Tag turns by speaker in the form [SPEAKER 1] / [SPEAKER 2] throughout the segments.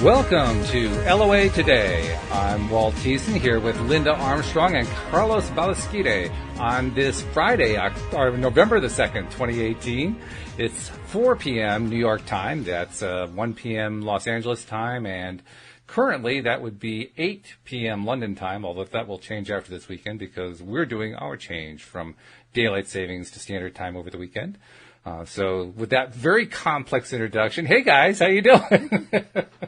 [SPEAKER 1] Welcome to LOA Today. I'm Walt Thiessen here with Linda Armstrong and Carlos Balasquide on this Friday, November the 2nd, 2018. It's 4 p.m. New York time. That's 1 p.m. Los Angeles time, and currently that would be 8 p.m. London time, although that will change after this weekend because we're doing our change from daylight savings to standard time over the weekend. So with that very complex introduction, hey guys, how you doing?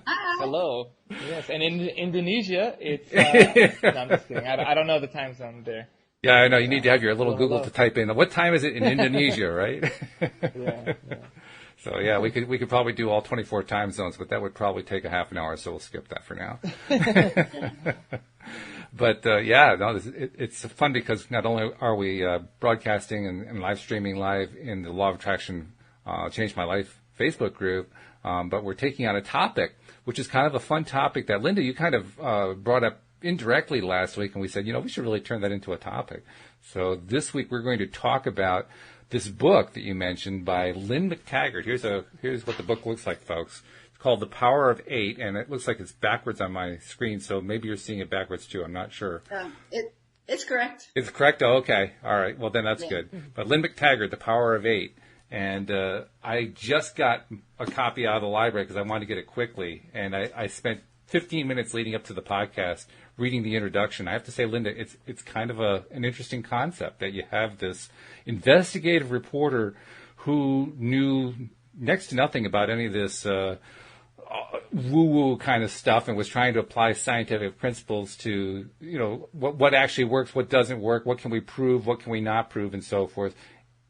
[SPEAKER 2] Hi. Hello. Yes, and in Indonesia, it's, no, I'm just kidding. I don't know the time zone there.
[SPEAKER 1] Yeah, I know. You need to have your little Google to type in, what time is it in Indonesia, right?
[SPEAKER 2] Yeah.
[SPEAKER 1] So yeah, we could probably do all 24 time zones, but that would probably take a half an hour, so we'll skip that for now. But it's fun because not only are we broadcasting and live streaming live in the Law of Attraction Change My Life Facebook group, but we're taking on a topic, which is kind of a fun topic that, Linda, you kind of brought up indirectly last week, and we said, we should really turn that into a topic. So this week we're going to talk about this book that you mentioned by Lynne McTaggart. Here's what the book looks like, folks. It's called The Power of Eight, and it looks like it's backwards on my screen, so maybe you're seeing it backwards too. I'm not sure.
[SPEAKER 3] It's correct.
[SPEAKER 1] It's correct? Oh, okay. All right. Well, then that's good. But Lynne McTaggart, The Power of Eight. And I just got a copy out of the library because I wanted to get it quickly, and I spent 15 minutes leading up to the podcast reading the introduction. I have to say, Linda, it's kind of an interesting concept that you have this investigative reporter who knew next to nothing about any of this woo-woo kind of stuff and was trying to apply scientific principles to, what actually works, what doesn't work, what can we prove, what can we not prove, and so forth.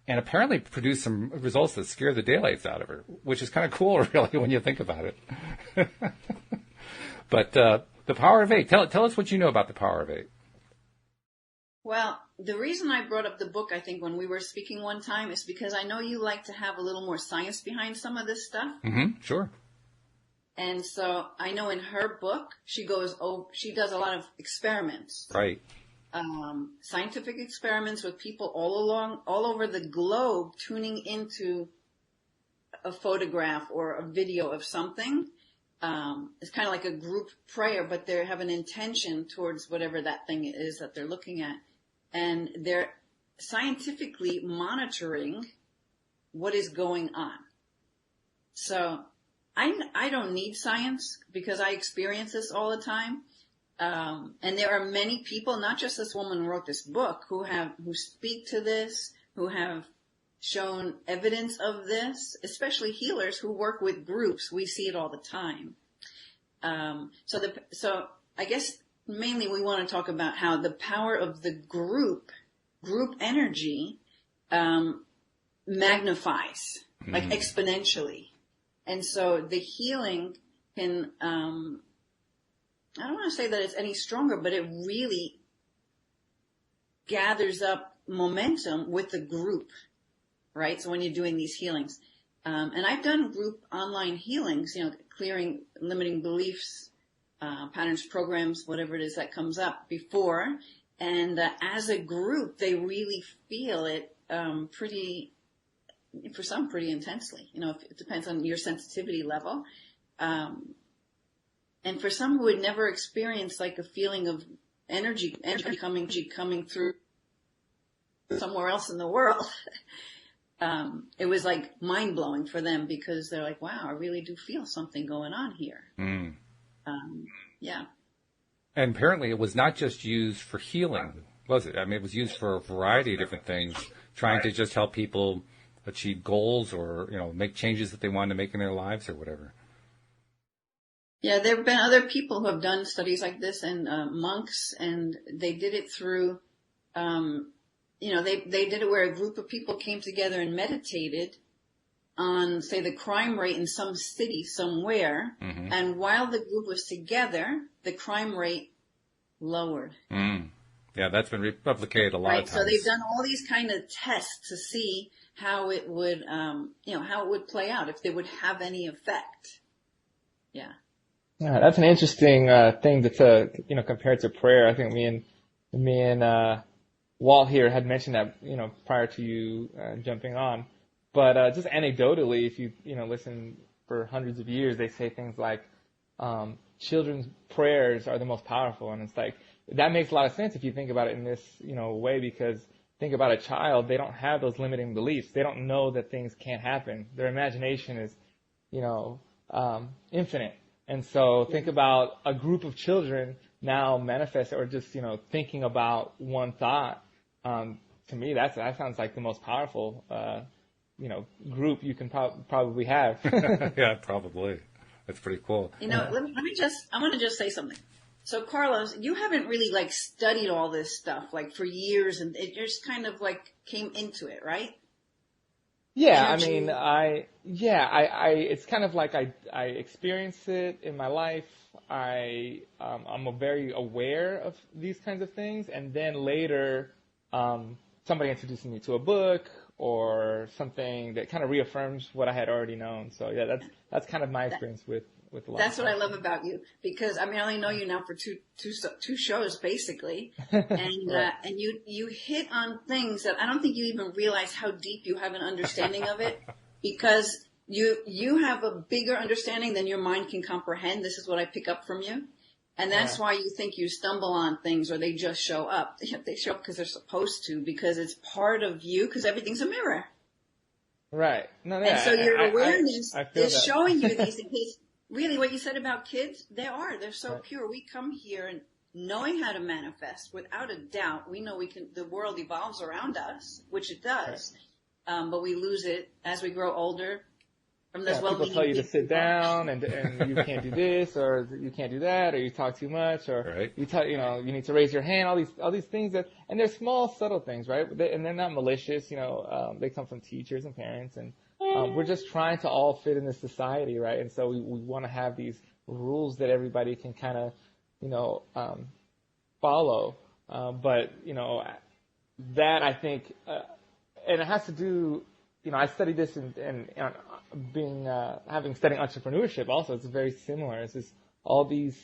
[SPEAKER 1] And apparently produced some results that scare the daylights out of her, which is kind of cool, really, when you think about it. But The Power of Eight, tell us what you know about The Power of Eight.
[SPEAKER 3] Well, the reason I brought up the book, I think, when we were speaking one time is because I know you like to have a little more science behind some of this stuff.
[SPEAKER 1] Mm-hmm, sure.
[SPEAKER 3] And so I know in her book, she does a lot of experiments.
[SPEAKER 1] Right.
[SPEAKER 3] Scientific experiments with people all over the globe tuning into a photograph or a video of something. It's kind of like a group prayer, but they have an intention towards whatever that thing is that they're looking at. And they're scientifically monitoring what is going on. So I don't need science because I experience this all the time. And there are many people, not just this woman who wrote this book, who speak to this, who have shown evidence of this, especially healers who work with groups. We see it all the time. So I guess mainly we want to talk about how the power of the group energy, magnifies, like exponentially. And so the healing can, I don't want to say that it's any stronger, but it really gathers up momentum with the group, right? So when you're doing these healings, and I've done group online healings, clearing limiting beliefs, patterns, programs, whatever it is that comes up before. And as a group, they really feel it for some pretty intensely. It depends on your sensitivity level. And for some who had never experienced like a feeling of energy coming through somewhere else in the world, it was like mind blowing for them because they're like, wow, I really do feel something going on here. Yeah.
[SPEAKER 1] And apparently it was not just used for healing, was it? I mean, it was used for a variety of different things, trying to just help people achieve goals or, make changes that they wanted to make in their lives or whatever.
[SPEAKER 3] Yeah, there have been other people who have done studies like this, and monks, and they did it through, they did it where a group of people came together and meditated on, say, the crime rate in some city somewhere, and while the group was together, the crime rate lowered.
[SPEAKER 1] Yeah, that's been replicated a lot of times.
[SPEAKER 3] So they've done all these kind of tests to see how it would, how it would play out, if they would have any effect. Yeah.
[SPEAKER 2] Yeah, that's an interesting thing to compare to prayer. I think me and Walt here had mentioned that prior to you jumping on, but just anecdotally, if you listen for hundreds of years, they say things like children's prayers are the most powerful. And it's like, that makes a lot of sense if you think about it in this, way, because think about a child, they don't have those limiting beliefs. They don't know that things can't happen. Their imagination is, infinite. And so think about a group of children now manifest or just, thinking about one thought. To me, that sounds like the most powerful, group you can probably have.
[SPEAKER 1] Yeah, probably. That's pretty cool.
[SPEAKER 3] I want to just say something. So Carlos, you haven't really like studied all this stuff like for years, and it just kind of like came into it, right?
[SPEAKER 2] Yeah,
[SPEAKER 3] Energy.
[SPEAKER 2] I it's kind of like I experience it in my life. I'm very aware of these kinds of things, and then later, somebody introduced me to a book or something that kind of reaffirms what I had already known. So yeah, that's kind of my experience with a lot.
[SPEAKER 3] That's what I love about you, because I only know you now for two shows basically, and and you hit on things that I don't think you even realize how deep you have an understanding of it, because you have a bigger understanding than your mind can comprehend. This is what I pick up from you. And that's why you think you stumble on things or they just show up. They show up because they're supposed to, because it's part of you, because everything's a mirror.
[SPEAKER 2] Right. No, yeah,
[SPEAKER 3] and so your awareness is showing you these things. Really, what you said about kids, they're so pure. We come here and knowing how to manifest, without a doubt, we know the world evolves around us, which it does. Right. But we lose it as we grow older. From those
[SPEAKER 2] people tell you to sit down and you can't do this or you can't do that or you talk too much or you need to raise your hand. All these things and they're small, subtle things, right? And they're not malicious. They come from teachers and parents, and we're just trying to all fit in this society, right? And so we want to have these rules that everybody can kind of follow. But that I think, and it has to do. I studied this and being having studied entrepreneurship also. It's very similar. It's just all these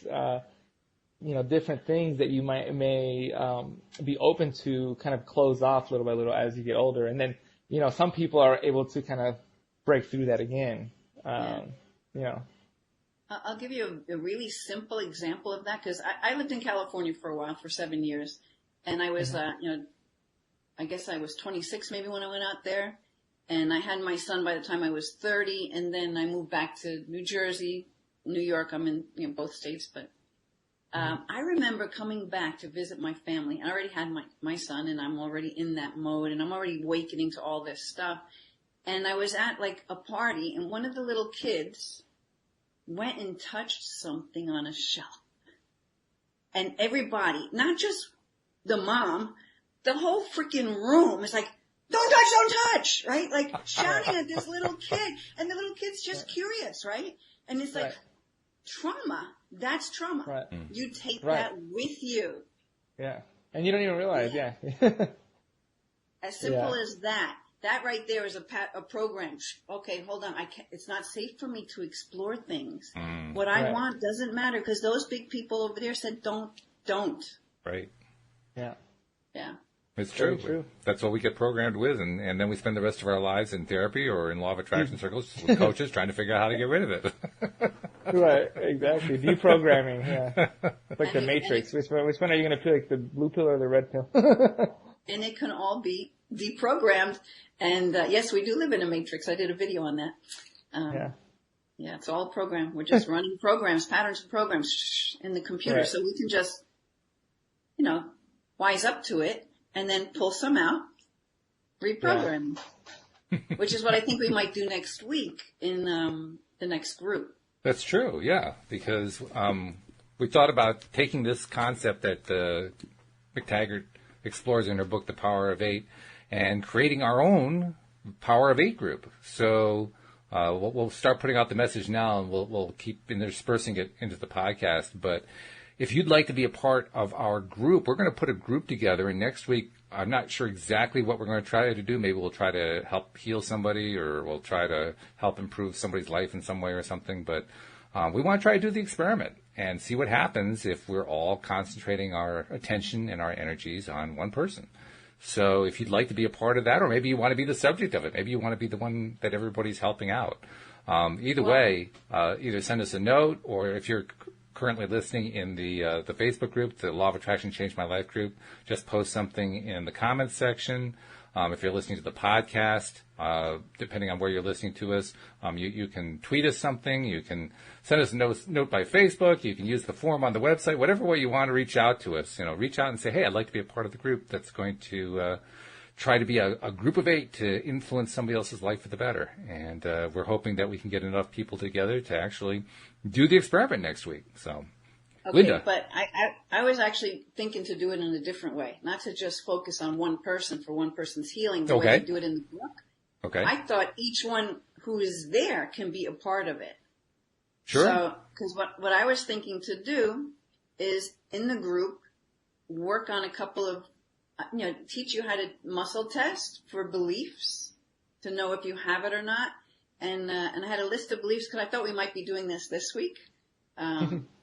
[SPEAKER 2] different things that you may be open to kind of close off little by little as you get older, and then some people are able to kind of break through that again. I'll
[SPEAKER 3] give you a really simple example of that, because I lived in California for a while, for 7 years, and I was I guess I was 26 maybe when I went out there. And I had my son by the time I was 30, and then I moved back to New Jersey, New York. I'm in both states, but I remember coming back to visit my family. I already had my son, and I'm already in that mode, and I'm already awakening to all this stuff. And I was at like a party, and one of the little kids went and touched something on a shelf. And everybody, not just the mom, the whole freaking room is like, don't touch, right? Like shouting at this little kid, and the little kid's just curious, right? And it's like trauma. That's trauma. Right. You take that with you.
[SPEAKER 2] Yeah. And you don't even realize,
[SPEAKER 3] As simple as that. That right there is a program. Okay, hold on. It's not safe for me to explore things. What I want doesn't matter, because those big people over there said don't.
[SPEAKER 1] Right.
[SPEAKER 2] Yeah.
[SPEAKER 3] Yeah.
[SPEAKER 1] It's true. That's what we get programmed with, and then we spend the rest of our lives in therapy or in law of attraction circles with coaches trying to figure out how to get rid of it.
[SPEAKER 2] Right, exactly. Deprogramming, like the Matrix. Which one are you going to pick, the blue pill or the red pill?
[SPEAKER 3] And it can all be deprogrammed. And yes, we do live in a matrix. I did a video on that. Yeah, it's all a program. We're just running programs, patterns of programs in the computer. So we can just, wise up to it. And then pull some out, reprogram, which is what I think we might do next week in the next group.
[SPEAKER 1] That's true, because we thought about taking this concept that McTaggart explores in her book, The Power of Eight, and creating our own Power of Eight group. So we'll start putting out the message now, and we'll keep interspersing it into the podcast. But if you'd like to be a part of our group, we're going to put a group together, and next week, I'm not sure exactly what we're going to try to do. Maybe we'll try to help heal somebody, or we'll try to help improve somebody's life in some way or something. But we want to try to do the experiment and see what happens if we're all concentrating our attention and our energies on one person. So if you'd like to be a part of that, or maybe you want to be the subject of it, maybe you want to be the one that everybody's helping out, Either way, either send us a note, or if you're currently listening in the Facebook group, the Law of Attraction Changed My Life group, just post something in the comments section. If you're listening to the podcast, depending on where you're listening to us, you can tweet us something. You can send us a note by Facebook. You can use the form on the website. Whatever way you want to reach out to us, reach out and say, hey, I'd like to be a part of the group that's going to try to be a group of 8 to influence somebody else's life for the better. And we're hoping that we can get enough people together to actually do the experiment next week. So,
[SPEAKER 3] okay,
[SPEAKER 1] Linda.
[SPEAKER 3] But I was actually thinking to do it in a different way, not to just focus on one person for one person's healing, the way I do it in the book.
[SPEAKER 1] Okay.
[SPEAKER 3] I thought each one who is there can be a part of it.
[SPEAKER 1] Sure.
[SPEAKER 3] So, because what I was thinking to do is in the group, work on a couple of, teach you how to muscle test for beliefs to know if you have it or not. And I had a list of beliefs because I thought we might be doing this week.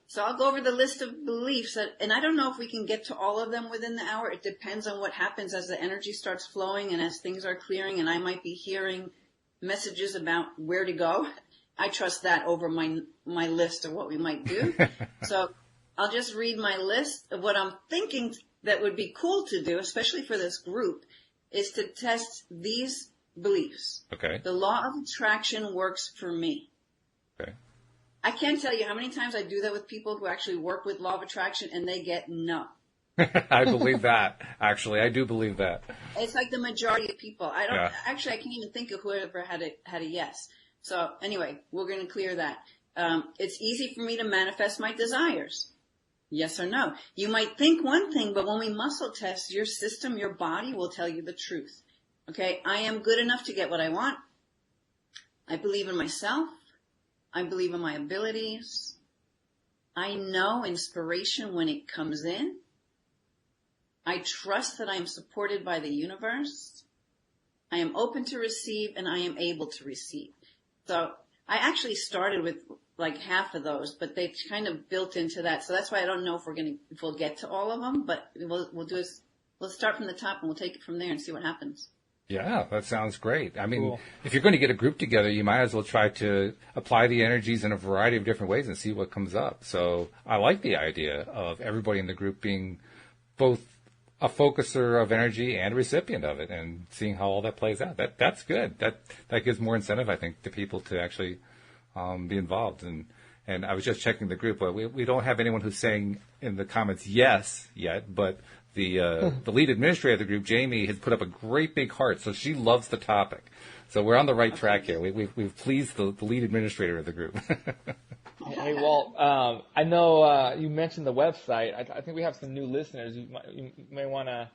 [SPEAKER 3] So I'll go over the list of beliefs and I don't know if we can get to all of them within the hour. It depends on what happens as the energy starts flowing and as things are clearing, and I might be hearing messages about where to go. I trust that over my list of what we might do. So I'll just read my list of what I'm thinking that would be cool to do, especially for this group, is to test these beliefs.
[SPEAKER 1] Okay.
[SPEAKER 3] The law of attraction works for me.
[SPEAKER 1] Okay.
[SPEAKER 3] I can't tell you how many times I do that with people who actually work with law of attraction and they get no.
[SPEAKER 1] I believe that. Actually, I do believe that.
[SPEAKER 3] It's like the majority of people. I can't even think of whoever had a yes. So anyway, we're going to clear that. It's easy for me to manifest my desires. Yes or no? You might think one thing, but when we muscle test, your system, your body will tell you the truth. Okay, I am good enough to get what I want. I believe in myself. I believe in my abilities. I know inspiration when it comes in. I trust that I am supported by the universe. I am open to receive and I am able to receive. So I actually started with like half of those, but they kind of built into that. So that's why I don't know if we'll get to all of them, but we'll start from the top and we'll take it from there and see what happens.
[SPEAKER 1] Yeah, that sounds great. I mean, If you're going to get a group together, you might as well try to apply the energies in a variety of different ways and see what comes up. So I like the idea of everybody in the group being both a focuser of energy and a recipient of it, and seeing how all that plays out. That's good. That gives more incentive, I think, to people to actually be involved. And I was just checking the group. We don't have anyone who's saying in the comments yes yet, but the lead administrator of the group, Jamie, has put up a great big heart, so she loves the topic. So we're on the right track here. We've pleased the lead administrator of the group.
[SPEAKER 2] Hey, Walt, I know you mentioned the website. I think we have some new listeners. You may want to...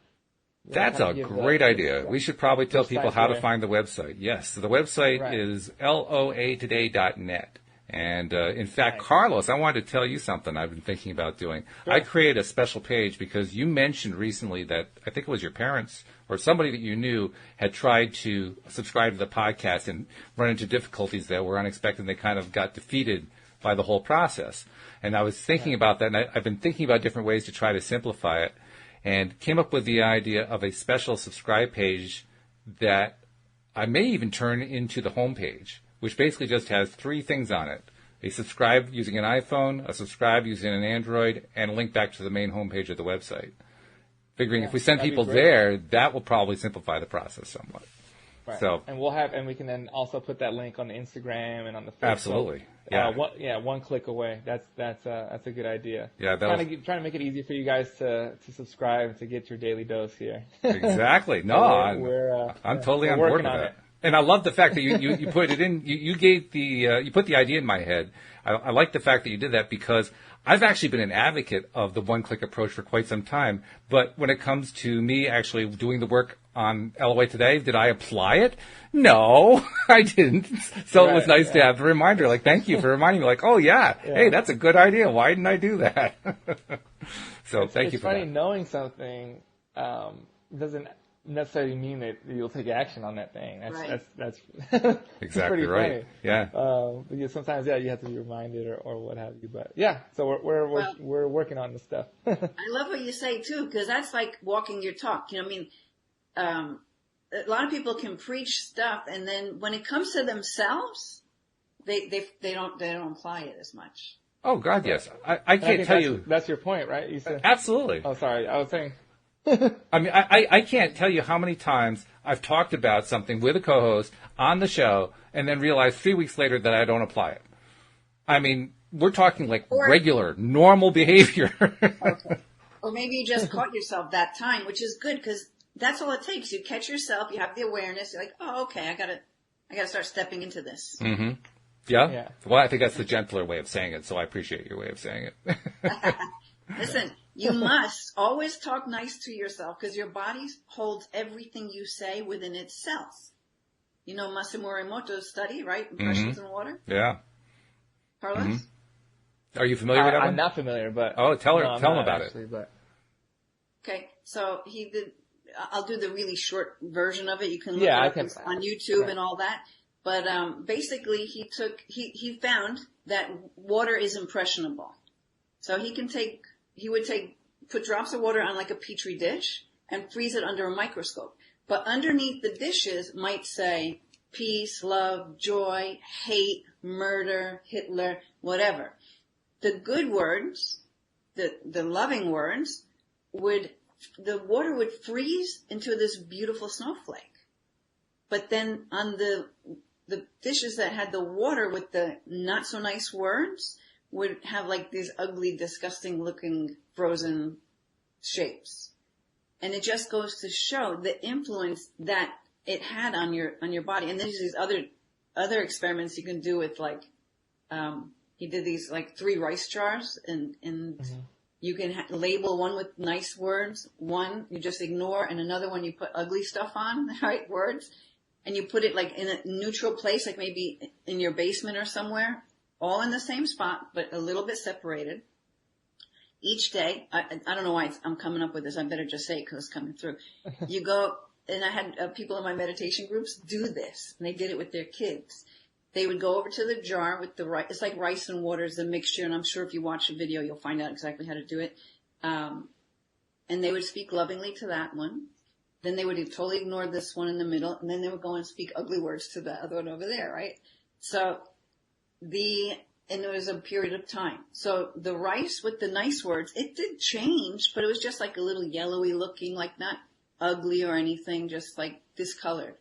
[SPEAKER 1] That's a great idea. We should probably tell people how to find the website. Yes, so the website is loatoday.net. And in fact, Carlos, I wanted to tell you something I've been thinking about doing. Sure. I created a special page because you mentioned recently that I think it was your parents or somebody that you knew had tried to subscribe to the podcast and run into difficulties that were unexpected. They kind of got defeated by the whole process. And I was thinking about that, and I've been thinking about different ways to try to simplify it, and came up with the idea of a special subscribe page that I may even turn into the homepage, which basically just has 3 things on it: a subscribe using an iPhone, a subscribe using an Android, and a link back to the main homepage of the website. Figuring if we send people there, that will probably simplify the process somewhat.
[SPEAKER 2] Right.
[SPEAKER 1] So,
[SPEAKER 2] and we can then also put that link on the Instagram and on the Facebook.
[SPEAKER 1] Absolutely. Yeah.
[SPEAKER 2] One click away. That's a good idea.
[SPEAKER 1] Yeah.
[SPEAKER 2] Trying to make it easy for you guys to subscribe and to get your daily dose here.
[SPEAKER 1] Exactly. No, I'm totally on board with that. And I love the fact that you put it in. You put the idea in my head. I like the fact that you did that because I've actually been an advocate of the one-click approach for quite some time. But when it comes to me actually doing the work on LOA Today, did I apply it? No, I didn't. So it was nice to have the reminder. Like, thank you for reminding me. Like, oh yeah, hey, that's a good idea. Why didn't I do that? So thank you for that.
[SPEAKER 2] It's funny, knowing something doesn't necessarily mean that you'll take action on that thing. That's
[SPEAKER 1] exactly right.
[SPEAKER 2] Funny. Yeah. Because sometimes, you have to be reminded or what have you. But yeah, so we're working on this stuff.
[SPEAKER 3] I love what you say too, because that's like walking your talk. A lot of people can preach stuff, and then when it comes to themselves, they don't apply it as much.
[SPEAKER 1] Oh God, yes. I can't tell you.
[SPEAKER 2] That's your point, right? You said
[SPEAKER 1] absolutely.
[SPEAKER 2] Oh, sorry. I was saying.
[SPEAKER 1] I mean, I can't tell you how many times I've talked about something with a co-host on the show and then realized 3 weeks later that I don't apply it. I mean, we're talking like regular, normal behavior.
[SPEAKER 3] Okay. Or maybe you just caught yourself that time, which is good because that's all it takes. You catch yourself, you have the awareness, you're like, oh, okay, I gotta start stepping into this.
[SPEAKER 1] Mm-hmm. Yeah? Well, I think that's the gentler way of saying it, so I appreciate your way of saying it.
[SPEAKER 3] Listen, you must always talk nice to yourself because your body holds everything you say within itself. You know Masamu Emoto's study, right? Impressions in water?
[SPEAKER 1] Yeah.
[SPEAKER 3] Carlos?
[SPEAKER 1] Mm-hmm. Are you familiar with that one?
[SPEAKER 2] I'm not familiar, but...
[SPEAKER 1] Oh, tell him about
[SPEAKER 2] actually,
[SPEAKER 1] it.
[SPEAKER 2] But...
[SPEAKER 3] Okay, so he did... I'll do the really short version of it. You can look it up on YouTube and all that. But basically, he found that water is impressionable. So he would put drops of water on like a petri dish and freeze it under a microscope. But underneath the dishes might say peace, love, joy, hate, murder, Hitler, whatever. The good words, the loving words, the water would freeze into this beautiful snowflake. But then on the dishes that had the water with the not so nice words would have like these ugly, disgusting looking frozen shapes. And it just goes to show the influence that it had on your body. And there's these other experiments you can do with like, he did these like 3 rice jars and you can label one with nice words, one you just ignore, and another one you put ugly stuff on, right, words. And you put it like in a neutral place, like maybe in your basement or somewhere, all in the same spot, but a little bit separated. Each day, I don't know why I'm coming up with this. I better just say it because it's coming through. You go, and I had people in my meditation groups do this, and they did it with their kids. They would go over to the jar with the rice. It's like rice and water is a mixture, and I'm sure if you watch the video, you'll find out exactly how to do it. And they would speak lovingly to that one. Then they would totally ignore this one in the middle, and then they would go and speak ugly words to the other one over there, right? So and there was a period of time. So the rice with the nice words, it did change, but it was just like a little yellowy looking, like not ugly or anything, just like discolored.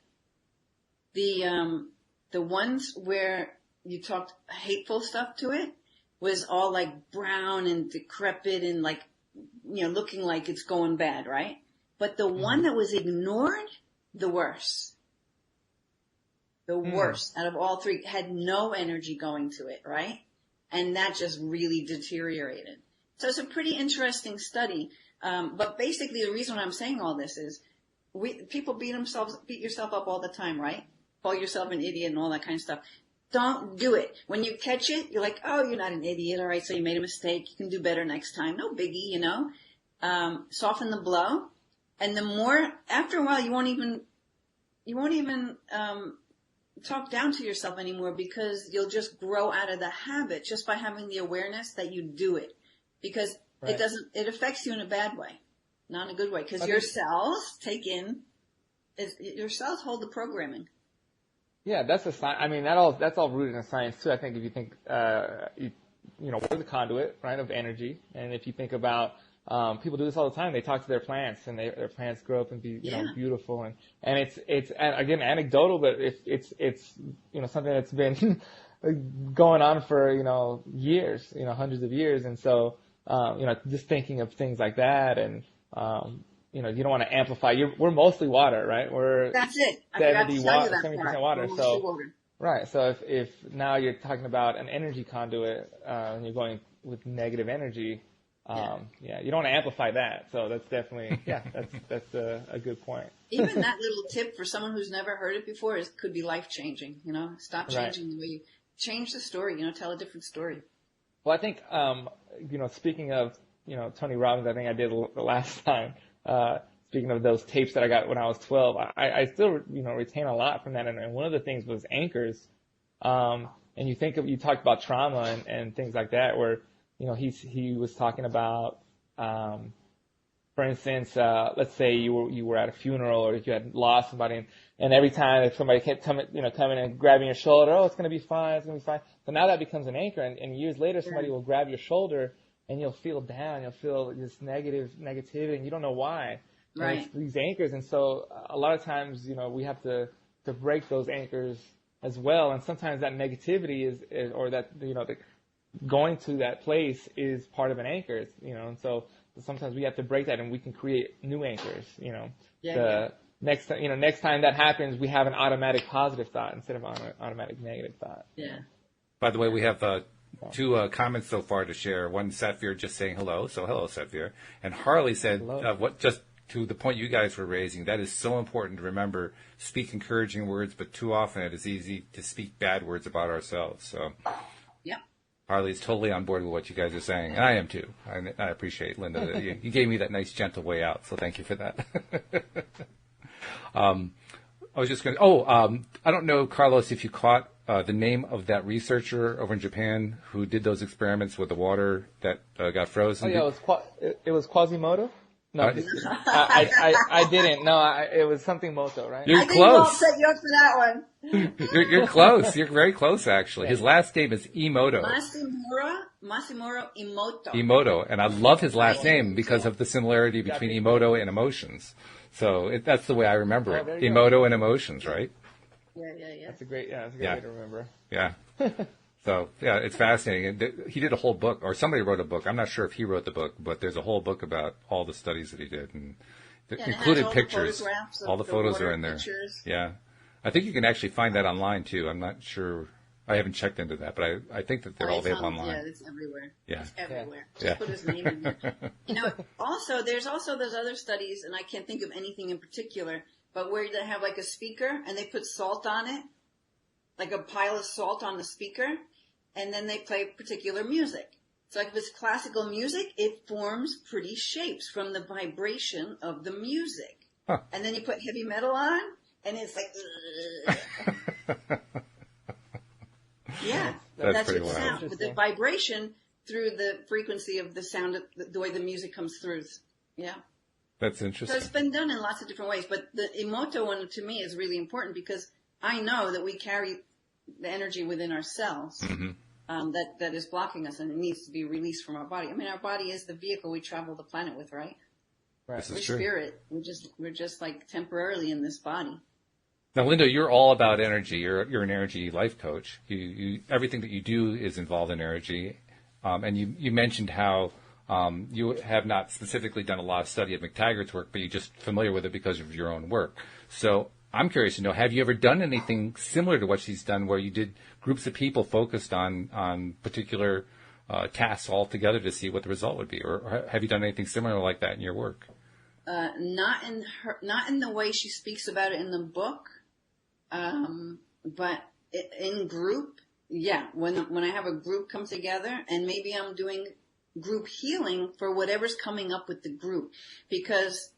[SPEAKER 3] The ones where you talked hateful stuff to it was all like brown and decrepit and like, looking like it's going bad, right? But the one that was ignored, the worst. The worst out of all 3 had no energy going to it, right? And that just really deteriorated. So it's a pretty interesting study. But basically the reason I'm saying all this is people beat yourself up all the time, right? Call yourself an idiot and all that kind of stuff. Don't do it. When you catch it, you're like, oh, you're not an idiot. All right. So you made a mistake. You can do better next time. No biggie, soften the blow. And the more, after a while, you won't even talk down to yourself anymore because you'll just grow out of the habit just by having the awareness that you do it. Because it affects you in a bad way, not in a good way. Because your cells your cells hold the programming.
[SPEAKER 2] Yeah, that's a science. I mean, that's all rooted in science too. I think if you think, we're the conduit, right, of energy. And if you think about, people do this all the time. They talk to their plants, and their plants grow up and be, beautiful. And it's again anecdotal, but it's something that's been going on for years, hundreds of years. And so, just thinking of things like that, and you don't want to amplify. We're mostly water, right?
[SPEAKER 3] That's it.
[SPEAKER 2] 70% water. So
[SPEAKER 3] water.
[SPEAKER 2] Right. So if now you're talking about an energy conduit, and you're going with negative energy. You don't want to amplify that. So that's definitely, that's a good point.
[SPEAKER 3] Even that little tip for someone who's never heard it before could be life changing. Stop changing the way you change the story. Tell a different story.
[SPEAKER 2] Well, I think, speaking of, Tony Robbins, I think I did the last time. Speaking of those tapes that I got when I was 12, I still, retain a lot from that. And one of the things was anchors. And you talked about trauma and things like that, where he was talking about, for for instance, let's say you were at a funeral or you had lost somebody, and every time if somebody kept coming and grabbing your shoulder, oh, it's going to be fine, it's going to be fine. So now that becomes an anchor, and years later somebody will grab your shoulder and you'll feel down, you'll feel this negativity, and you don't know why.
[SPEAKER 3] Right.
[SPEAKER 2] And it's these anchors, and so a lot of times, we have to break those anchors as well, and sometimes that negativity is or that, going to that place is part of an anchor, and so sometimes we have to break that, and we can create new anchors, Next time that happens, we have an automatic positive thought instead of an automatic negative thought.
[SPEAKER 3] Yeah.
[SPEAKER 1] By the way, we have two comments so far to share. One, Satvir just saying hello. So hello, Satvir. And Harley said, just to the point you guys were raising, that is so important to remember. Speak encouraging words, but too often it is easy to speak bad words about ourselves. So
[SPEAKER 3] yeah. Harley's
[SPEAKER 1] totally on board with what you guys are saying. And I am too. I appreciate, Linda, that you gave me that nice, gentle way out. So thank you for that. I was just going to, I don't know, Carlos, if you caught the name of that researcher over in Japan who did those experiments with the water that got frozen.
[SPEAKER 2] Oh, yeah, it was Quasimodo? No, I didn't. No, it was something Moto, right?
[SPEAKER 1] You're
[SPEAKER 3] I
[SPEAKER 1] close.
[SPEAKER 3] think Walt set you up for that one.
[SPEAKER 1] You're close. You're very close, actually. His last name is Emoto.
[SPEAKER 3] Masamuro Emoto.
[SPEAKER 1] Emoto, and I love his last name because of the similarity between emoto and emotions. So that's the way I remember it. Emoto and emotions, right?
[SPEAKER 3] Yeah.
[SPEAKER 2] That's a great way to remember.
[SPEAKER 1] Yeah. So, yeah, it's fascinating. He did a whole book, or somebody wrote a book. I'm not sure if he wrote the book, but there's a whole book about all the studies that he did, and included pictures. All the photos are in there. Pictures. Yeah. I think you can actually find that online, too. I'm not sure. I haven't checked into that, but I think that they're all available online.
[SPEAKER 3] Yeah, it's everywhere.
[SPEAKER 1] Yeah.
[SPEAKER 3] It's everywhere. Just put his name in there. There's also those other studies, and I can't think of anything in particular, but where they have like a speaker and they put salt on it, like a pile of salt on the speaker, and then they play particular music. So like if it's classical music, it forms pretty shapes from the vibration of the music. Huh. And then you put heavy metal on, and it's like, yeah, that's what sound. With the vibration through the frequency of the sound, the way the music comes through. Yeah.
[SPEAKER 1] That's interesting.
[SPEAKER 3] So it's been done in lots of different ways, but the Emoto one to me is really important because I know that we carry the energy within ourselves that is blocking us, and it needs to be released from our body. I mean, our body is the vehicle we travel the planet with, right?
[SPEAKER 1] This is
[SPEAKER 3] we're
[SPEAKER 1] true.
[SPEAKER 3] Spirit. We're just like temporarily in this body.
[SPEAKER 1] Now, Linda, you're all about energy. You're an energy life coach. You everything that you do is involved in energy, and you mentioned how you have not specifically done a lot of study of McTaggart's work, but you're just familiar with it because of your own work. So I'm curious to know, have you ever done anything similar to what she's done where you did groups of people focused on particular tasks all together to see what the result would be? Or have you done anything similar like that in your work?
[SPEAKER 3] Not in the way she speaks about it in the book, but in group, yeah. When I have a group come together, and maybe I'm doing group healing for whatever's coming up with the group, because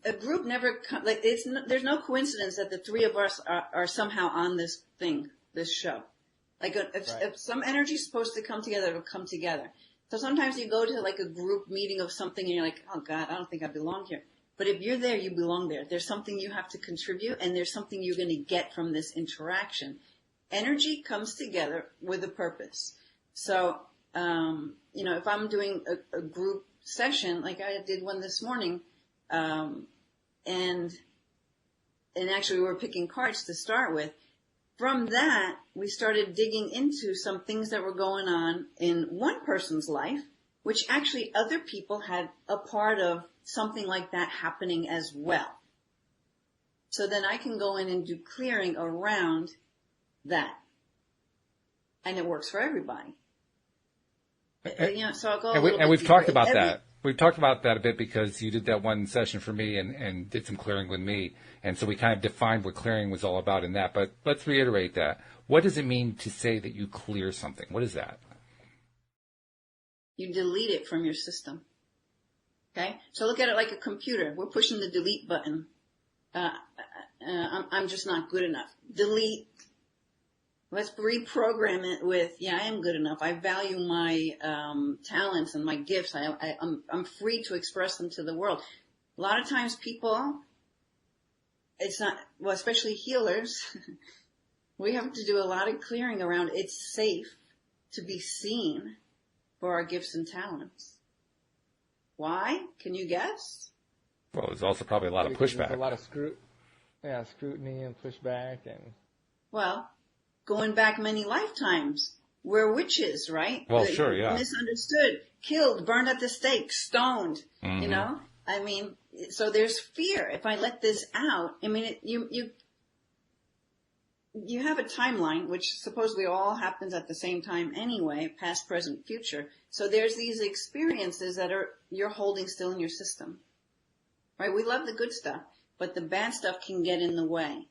[SPEAKER 3] a group never there's no coincidence that the three of us are somehow on this show. Like if some energy is supposed to come together, it'll come together. So sometimes you go to like a group meeting of something and you're like, oh God, I don't think I belong here. But if you're there, you belong there. There's something you have to contribute, and there's something you're going to get from this interaction. Energy comes together with a purpose. So, if I'm doing a group session, like I did one this morning, and actually we were picking cards to start with. From that, we started digging into some things that were going on in one person's life, which actually other people had a part of something like that happening as well. So then I can go in and do clearing around that. And it works for everybody. So I'll go
[SPEAKER 1] and we've talked about that. We've talked about that a bit because you did that one session for me and did some clearing with me. And so we kind of defined what clearing was all about in that. But let's reiterate that. What does it mean to say that you clear something? What is that?
[SPEAKER 3] You delete it from your system. Okay? So look at it like a computer. We're pushing the delete button. I'm just not good enough. Delete. Let's reprogram it with, I am good enough. I value my talents and my gifts. I'm free to express them to the world. A lot of times people, it's not, well, especially healers, we have to do a lot of clearing around it's safe to be seen for our gifts and talents. Why? Can you guess?
[SPEAKER 1] Well, there's also probably a lot of pushback.
[SPEAKER 2] There's a lot of scrutiny and pushback.
[SPEAKER 3] Well, going back many lifetimes, we're witches, right?
[SPEAKER 1] Well, sure, yeah.
[SPEAKER 3] Misunderstood, killed, burned at the stake, stoned,
[SPEAKER 1] mm-hmm.
[SPEAKER 3] you know? I mean, so there's fear. If I let this out, I mean, you have a timeline, which supposedly all happens at the same time anyway, past, present, future. So there's these experiences that you're holding still in your system, right? We love the good stuff, but the bad stuff can get in the way.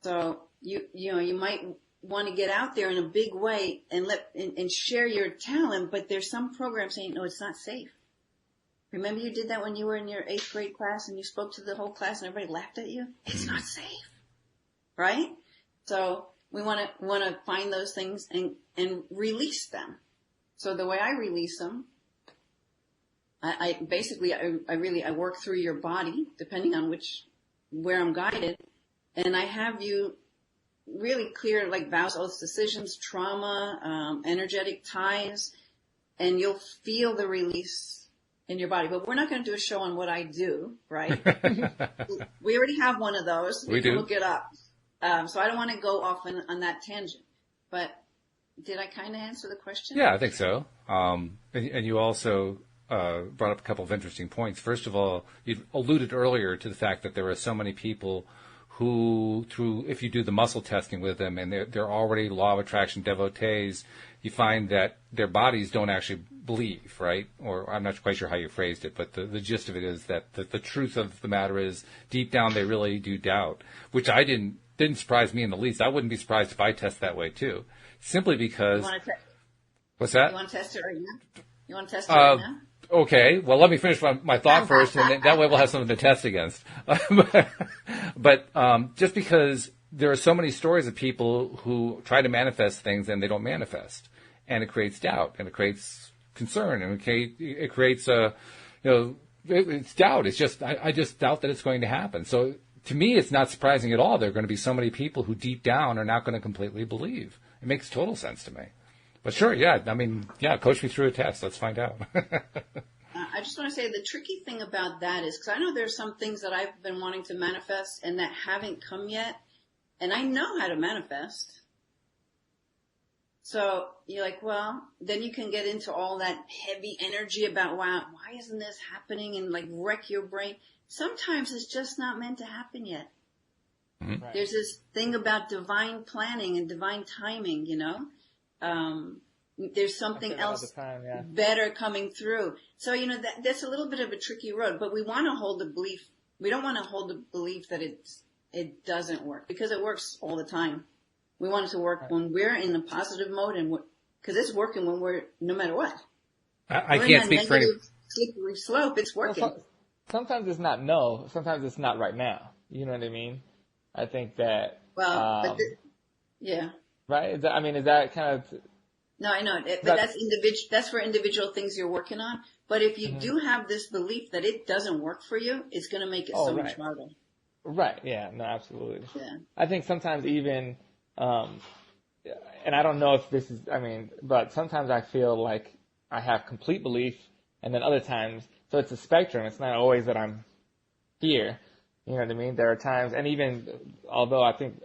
[SPEAKER 3] So you might want to get out there in a big way and share your talent, but there's some program saying, no, it's not safe. Remember you did that when you were in your 8th grade class and you spoke to the whole class and everybody laughed at you? It's not safe, right? So we want to find those things and release them. So the way I release them, I basically work through your body, depending on where I'm guided, and I have you really clear like vows, oaths, decisions, trauma, energetic ties, and you'll feel the release in your body. But we're not going to do a show on what I do, right? We already have one of those.
[SPEAKER 1] We do.
[SPEAKER 3] Look it up. So I don't want to go off on that tangent. But did I kind of answer the question?
[SPEAKER 1] Yeah, I think so. And you also brought up a couple of interesting points. First of all, you alluded earlier to the fact that there are so many people who, if you do the muscle testing with them and they're already law of attraction devotees, you find that their bodies don't actually believe, right? Or I'm not quite sure how you phrased it, but the gist of it is that the truth of the matter is deep down they really do doubt, which didn't surprise me in the least. I wouldn't be surprised if I test that way too, simply because. What's that?
[SPEAKER 3] You want to test it right now? You want to test it right now?
[SPEAKER 1] Okay, well, let me finish my thought first, and that way we'll have something to test against. But just because there are so many stories of people who try to manifest things and they don't manifest, and it creates doubt, and it creates concern, and it creates it's doubt. It's just I just doubt that it's going to happen. So to me, it's not surprising at all. There are going to be so many people who deep down are not going to completely believe. It makes total sense to me. But sure, coach me through a test. Let's find out.
[SPEAKER 3] I just want to say the tricky thing about that is, because I know there's some things that I've been wanting to manifest and that haven't come yet, and I know how to manifest. So you're like, well, then you can get into all that heavy energy about, wow, why isn't this happening, and like wreck your brain. Sometimes it's just not meant to happen yet. Mm-hmm. Right. There's this thing about divine planning and divine timing, you know. There's something else better coming through. So, that's a little bit of a tricky road, but we want to hold the belief. We don't want to hold the belief that it doesn't work, because it works all the time. We want it to work when we're in the positive mode, and because it's working when we're, no matter what.
[SPEAKER 1] I can't speak for any
[SPEAKER 3] slippery slope. It's working.
[SPEAKER 2] Well, sometimes it's not no. Sometimes it's not right now. You know what I mean? I think that.
[SPEAKER 3] Well, yeah.
[SPEAKER 2] Right? Is that kind of...
[SPEAKER 3] No, I know. But that's individual. That's for individual things you're working on. But if you do have this belief that it doesn't work for you, it's going to make it much harder.
[SPEAKER 2] Right. Yeah. No, absolutely.
[SPEAKER 3] Yeah.
[SPEAKER 2] I think sometimes even, and I don't know if this is, but sometimes I feel like I have complete belief, and then other times, so it's a spectrum. It's not always that I'm here. You know what I mean? There are times, and even, although I think,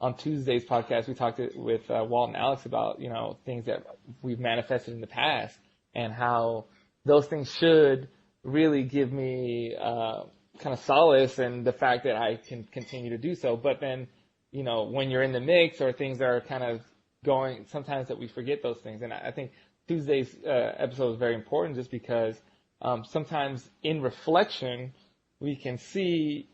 [SPEAKER 2] on Tuesday's podcast, we talked with Walt and Alex about, things that we've manifested in the past and how those things should really give me kind of solace in the fact that I can continue to do so. But then, when you're in the mix or things are kind of going, sometimes that we forget those things. And I think Tuesday's episode is very important just because sometimes in reflection, we can see,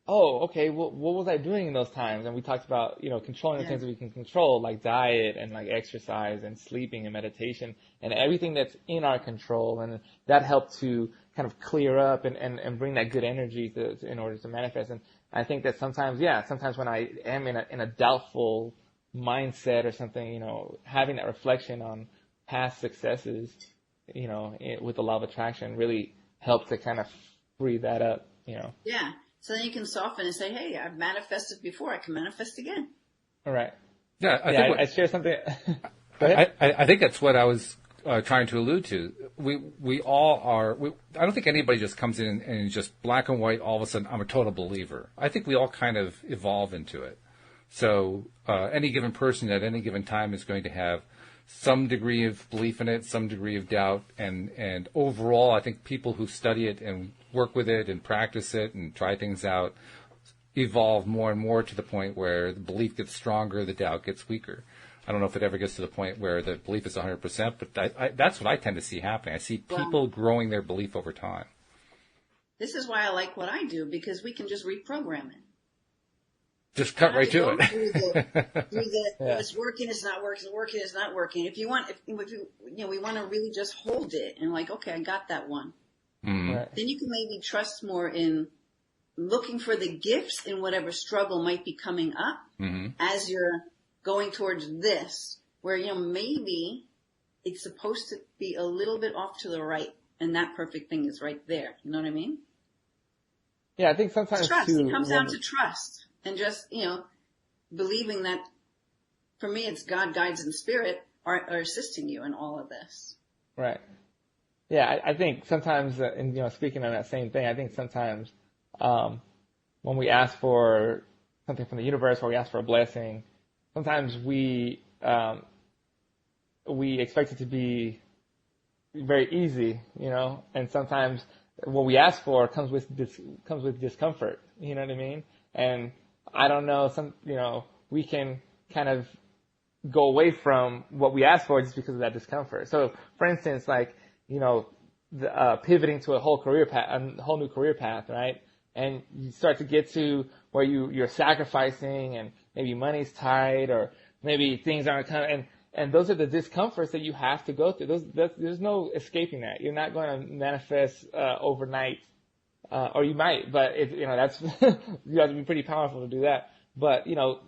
[SPEAKER 2] oh, okay, what was I doing in those times? And we talked about, controlling the things that we can control, like diet and like exercise and sleeping and meditation and everything that's in our control. And that helped to kind of clear up and bring that good energy in order to manifest. And I think that sometimes when I am in a doubtful mindset or something, you know, having that reflection on past successes, you know, with the law of attraction really helps to kind of free that up, you know.
[SPEAKER 3] Yeah. So then you can soften and say, hey, I've manifested before. I can manifest again.
[SPEAKER 2] All right.
[SPEAKER 1] Yeah.
[SPEAKER 2] I share something.
[SPEAKER 1] I think that's what I was trying to allude to. We all are. I don't think anybody just comes in and just black and white. All of a sudden, I'm a total believer. I think we all kind of evolve into it. So any given person at any given time is going to have some degree of belief in it, some degree of doubt, and overall, I think people who study it and work with it and practice it and try things out evolve more and more to the point where the belief gets stronger, the doubt gets weaker. I don't know if it ever gets to the point where the belief is 100%, but that's what I tend to see happening. I see people growing their belief over time.
[SPEAKER 3] This is why I like what I do, because we can just reprogram it.
[SPEAKER 1] Just cut right to it.
[SPEAKER 3] It's working, it's not working, it's working, it's not working. If you want, if you know, we want to really just hold it and like, okay, I got that one.
[SPEAKER 1] Mm-hmm.
[SPEAKER 2] Right.
[SPEAKER 3] Then you can maybe trust more in looking for the gifts in whatever struggle might be coming up as you're going towards this, where, you know, maybe it's supposed to be a little bit off to the right and that perfect thing is right there. You know what I mean?
[SPEAKER 2] Yeah, I think sometimes
[SPEAKER 3] trust.
[SPEAKER 2] too,
[SPEAKER 3] It comes down to trust and just, you know, believing that, for me, it's God, guides, and spirit are assisting you in all of this.
[SPEAKER 2] Right. Yeah, I think sometimes, and you know, speaking on that same thing, I think sometimes when we ask for something from the universe or we ask for a blessing, sometimes we expect it to be very easy, you know, and sometimes what we ask for comes with discomfort. You know what I mean? And I don't know, you know, we can kind of go away from what we ask for just because of that discomfort. So, for instance, like, you know, pivoting to a whole new career path, right? And you start to get to where you're sacrificing, and maybe money's tight, or maybe things aren't kind of, and those are the discomforts that you have to go through. There's no escaping that. You're not going to manifest overnight, or you might, but you know, that's you have to be pretty powerful to do that. But you know,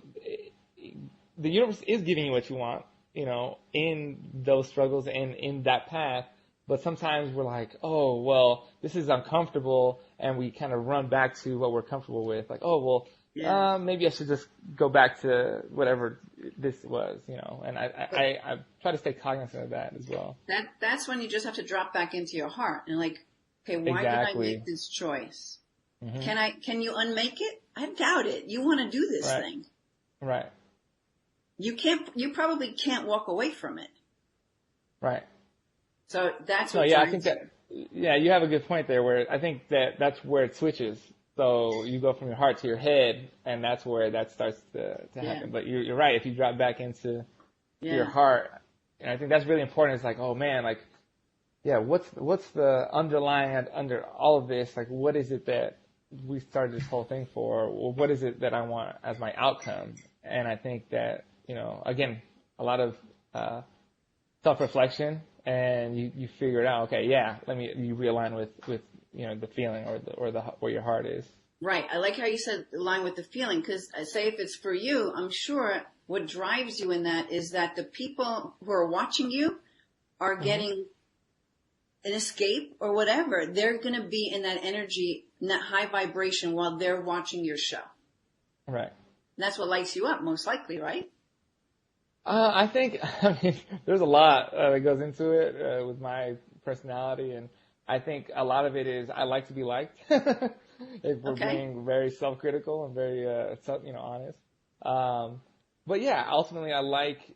[SPEAKER 2] the universe is giving you what you want, you know, in those struggles and in that path. But sometimes we're like, oh, well, this is uncomfortable, and we kind of run back to what we're comfortable with. Like, oh, well, maybe I should just go back to whatever this was, you know. And I try to stay cognizant of that as well.
[SPEAKER 3] That's when you just have to drop back into your heart and like, okay, why did I make this choice? Mm-hmm. Can you unmake it? I doubt it. You want to do this thing.
[SPEAKER 2] Right.
[SPEAKER 3] You probably can't walk away from it.
[SPEAKER 2] Right.
[SPEAKER 3] So that's what.
[SPEAKER 2] No, yeah, I think that. Yeah, you have a good point there. Where I think that's where it switches. So you go from your heart to your head, and that's where that starts to happen. But you're right. If you drop back into your heart, and I think that's really important. It's like, oh man, like, yeah, what's the underlying under all of this? Like, what is it that we started this whole thing for? Or what is it that I want as my outcome? And I think that, you know, again, a lot of self-reflection. And you figure it out. Okay, yeah. You realign with you know, the feeling or the where your heart is.
[SPEAKER 3] Right. I like how you said align with the feeling, because I say if it's for you, I'm sure what drives you in that is that the people who are watching you are getting an escape or whatever. They're going to be in that energy, in that high vibration while they're watching your show.
[SPEAKER 2] Right.
[SPEAKER 3] And that's what lights you up, most likely, right?
[SPEAKER 2] I mean, there's a lot that goes into it with my personality, and I think a lot of it is I like to be liked. If we're being very self-critical and very, you know, honest. But yeah, ultimately, I like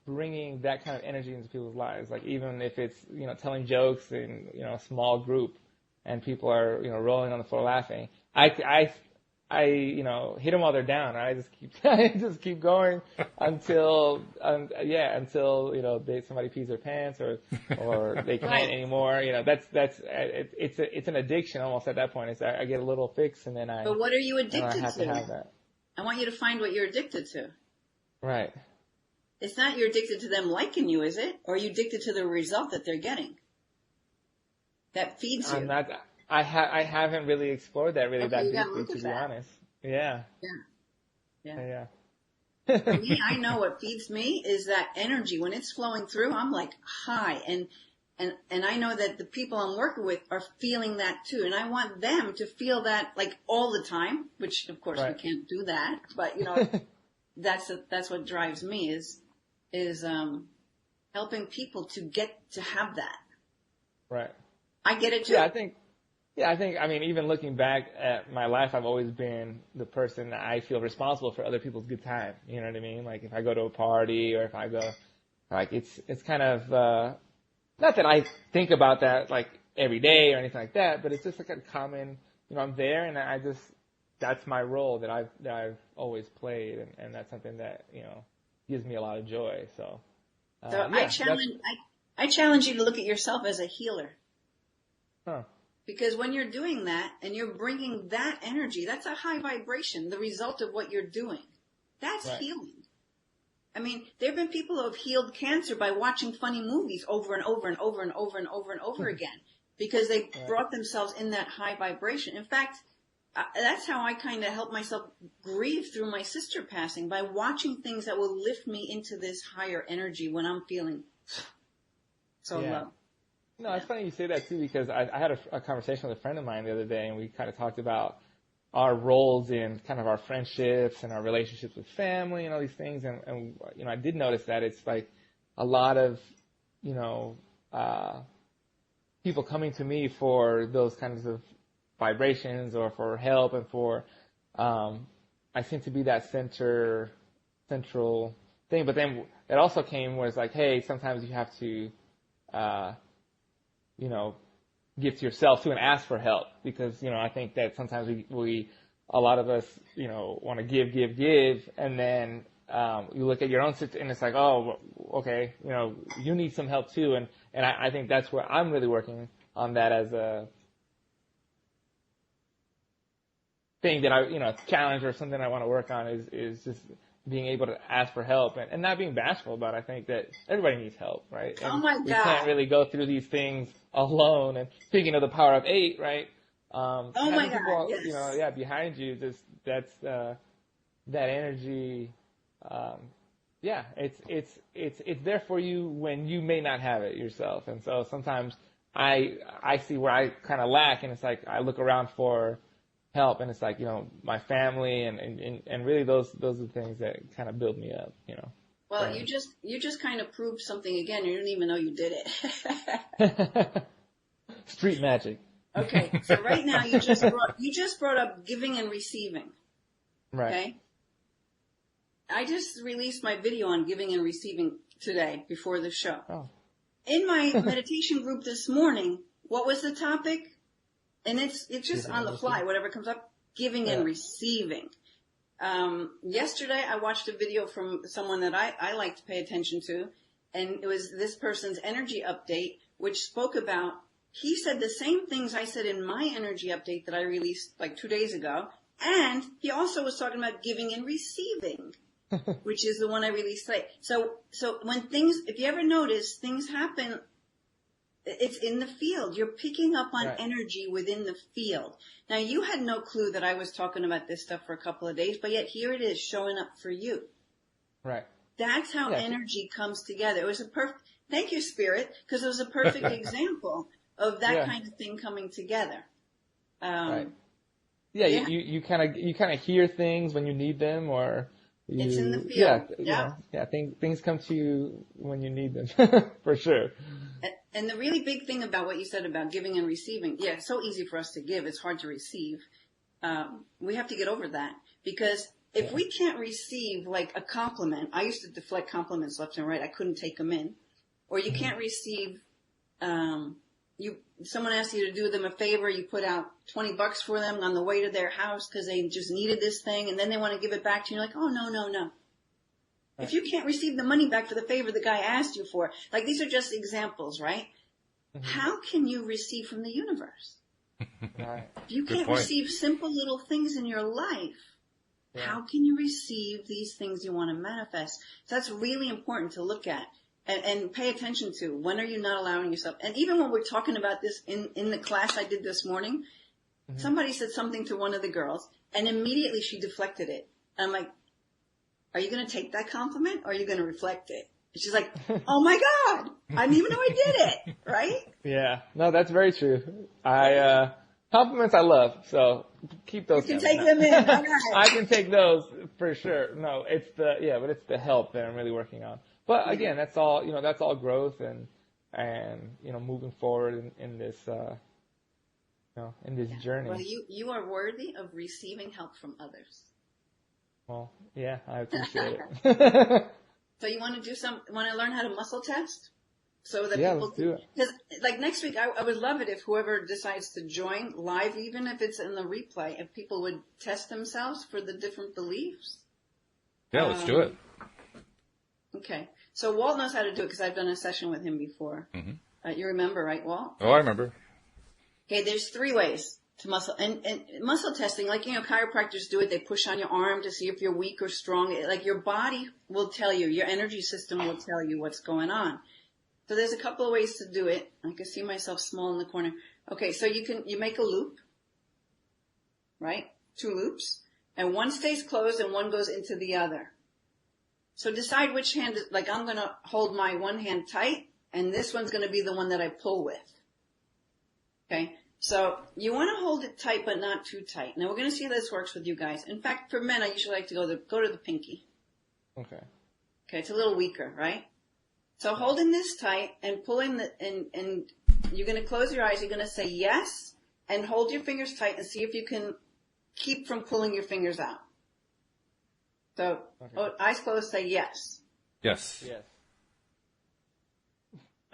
[SPEAKER 2] bringing that kind of energy into people's lives. Like, even if it's, you know, telling jokes in, you know, a small group, and people are, you know, rolling on the floor laughing. I you know, hit them while they're down. I just keep going until you know, somebody pees their pants or they can't anymore. You know, it's an addiction almost at that point. It's I get a little fix and then
[SPEAKER 3] But what are you addicted
[SPEAKER 2] I have
[SPEAKER 3] to?
[SPEAKER 2] To have that.
[SPEAKER 3] I want you to find what you're addicted to.
[SPEAKER 2] Right.
[SPEAKER 3] It's not you're addicted to them liking you, is it? Or are you addicted to the result that they're getting? That feeds you.
[SPEAKER 2] I haven't really explored that that deeply, to be honest. Yeah.
[SPEAKER 3] Yeah. For me, I know what feeds me is that energy. When it's flowing through, I'm like high. And I know that the people I'm working with are feeling that too. And I want them to feel that like all the time, which of course we can't do that. But you know, that's what drives me is helping people to get to have that.
[SPEAKER 2] Right.
[SPEAKER 3] I get it too.
[SPEAKER 2] I think, I mean, even looking back at my life, I've always been the person that I feel responsible for other people's good time. You know what I mean? Like if I go to a party or if I go, like it's kind of, not that I think about that like every day or anything like that, but it's just like a common, you know, I'm there and that's my role that I've always played. And that's something that, you know, gives me a lot of joy. So,
[SPEAKER 3] I challenge you to look at yourself as a healer.
[SPEAKER 2] Huh.
[SPEAKER 3] Because when you're doing that and you're bringing that energy, that's a high vibration, the result of what you're doing. That's healing. I mean, there have been people who have healed cancer by watching funny movies over and over and over and over and over and over again because they brought themselves in that high vibration. In fact, that's how I kind of help myself grieve through my sister passing, by watching things that will lift me into this higher energy when I'm feeling so low.
[SPEAKER 2] No, it's funny you say that too, because I had a conversation with a friend of mine the other day, and we kind of talked about our roles in kind of our friendships and our relationships with family and all these things. And you know, I did notice that it's like a lot of, you know, people coming to me for those kinds of vibrations or for help and for, I seem to be that central thing. But then it also came where it's like, hey, sometimes you have to, you know, give to yourself too and ask for help, because, you know, I think that sometimes we a lot of us, you know, want to give, and then you look at your own situation and it's like, oh, okay, you know, you need some help too, and I think that's where I'm really working on that as a thing that I, you know, challenge or something I want to work on is just being able to ask for help and not being bashful about it. I think that everybody needs help, right? And
[SPEAKER 3] oh my God.
[SPEAKER 2] We can't really go through these things alone. And speaking of the power of 8, right?
[SPEAKER 3] Oh my God,
[SPEAKER 2] people,
[SPEAKER 3] yes.
[SPEAKER 2] You know, behind you, just that's that energy. It's there for you when you may not have it yourself. And so sometimes I see where I kind of lack, and it's like I look around for help, and it's like, you know, my family and really those are the things that kind of build me up, you know.
[SPEAKER 3] Well, you just kind of proved something again. You didn't even know you did it.
[SPEAKER 2] Street magic.
[SPEAKER 3] Okay, so right now you just brought up giving and receiving.
[SPEAKER 2] Right.
[SPEAKER 3] Okay. I just released my video on giving and receiving today before the show.
[SPEAKER 2] Oh.
[SPEAKER 3] In my meditation group this morning, what was the topic? And it's just on the fly, whatever comes up, giving and receiving. Yesterday I watched a video from someone that I like to pay attention to, and it was this person's energy update, which spoke about, he said the same things I said in my energy update that I released like 2 days ago, and he also was talking about giving and receiving, which is the one I released today. So when things, if you ever notice, things happen, it's in the field. You're picking up on energy within the field. Now, you had no clue that I was talking about this stuff for a couple of days, but yet here it is showing up for you.
[SPEAKER 2] Right.
[SPEAKER 3] That's how energy comes together. It was thank you, Spirit, because it was a perfect example of that kind of thing coming together.
[SPEAKER 2] Right. Yeah, you kind of hear things when you need them, or
[SPEAKER 3] it's in the field.
[SPEAKER 2] Things come to you when you need them, for sure.
[SPEAKER 3] And the really big thing about what you said about giving and receiving, it's so easy for us to give, it's hard to receive. We have to get over that, because if we can't receive like a compliment, I used to deflect compliments left and right. I couldn't take them in. Or you can't receive, someone asks you to do them a favor, you put out $20 for them on the way to their house because they just needed this thing, and then they want to give it back to you. You're like, oh, no. If you can't receive the money back for the favor the guy asked you for, like these are just examples, right? Mm-hmm. How can you receive from the universe?
[SPEAKER 2] Right.
[SPEAKER 3] If you can't receive simple little things in your life, how can you receive these things you want to manifest? So that's really important to look at and pay attention to. When are you not allowing yourself? And even when we're talking about this in the class I did this morning, somebody said something to one of the girls, and immediately she deflected it. And I'm like, are you going to take that compliment or are you going to reflect it? And she's like, oh my God, I didn't even know I did it, right?
[SPEAKER 2] Yeah, no, that's very true. Compliments I love, so keep those.
[SPEAKER 3] You can take them in. All right.
[SPEAKER 2] I can take those for sure. No, but it's the help that I'm really working on. But again, that's all growth and moving forward in this journey.
[SPEAKER 3] Well, you are worthy of receiving help from others.
[SPEAKER 2] Well, yeah, I appreciate it.
[SPEAKER 3] So you want to learn how to muscle test? So that
[SPEAKER 2] let's do it.
[SPEAKER 3] Because like next week, I would love it if whoever decides to join live, even if it's in the replay, if people would test themselves for the different beliefs.
[SPEAKER 1] Yeah, let's do it.
[SPEAKER 3] Okay. So Walt knows how to do it because I've done a session with him before.
[SPEAKER 1] Mm-hmm.
[SPEAKER 3] You remember, right, Walt?
[SPEAKER 1] Oh, I remember.
[SPEAKER 3] Okay, there's 3 ways to muscle. And muscle testing, like, chiropractors do it. They push on your arm to see if you're weak or strong. Like, your body will tell you, your energy system will tell you what's going on. So there's a couple of ways to do it. I can see myself small in the corner. Okay, so you make a loop, right? 2 loops. And one stays closed and one goes into the other. So decide which hand, like I'm going to hold my one hand tight and this one's going to be the one that I pull with. Okay, so you want to hold it tight but not too tight. Now we're going to see how this works with you guys. In fact, for men, I usually like to go to the pinky.
[SPEAKER 2] Okay,
[SPEAKER 3] it's a little weaker, right? So holding this tight and pulling and you're going to close your eyes. You're going to say yes and hold your fingers tight and see if you can keep from pulling your fingers out. So eyes closed, say yes.
[SPEAKER 1] Yes.
[SPEAKER 2] Yes.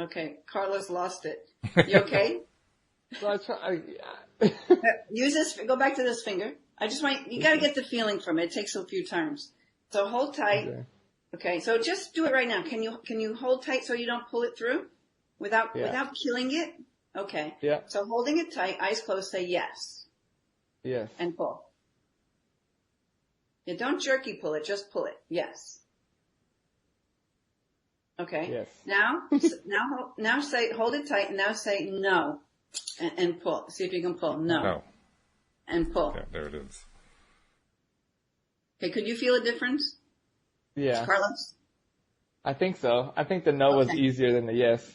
[SPEAKER 3] Okay, Carlos lost it. You okay?
[SPEAKER 2] So I try.
[SPEAKER 3] Use this. Go back to this finger. You got to get the feeling from it. It takes a few times. So hold tight. Okay. So just do it right now. Can you hold tight so you don't pull it through without killing it? Okay.
[SPEAKER 2] Yeah.
[SPEAKER 3] So holding it tight, eyes closed, say yes.
[SPEAKER 2] Yes.
[SPEAKER 3] And pull. Yeah, don't jerky pull it. Just pull it. Yes. Okay.
[SPEAKER 2] Yes.
[SPEAKER 3] Now say hold it tight and now say no. And pull. See if you can pull. No. And pull.
[SPEAKER 1] Yeah, there it is.
[SPEAKER 3] Okay, could you feel a difference?
[SPEAKER 2] Yeah.
[SPEAKER 3] Carlos?
[SPEAKER 2] I think so. I think the no was easier than the yes.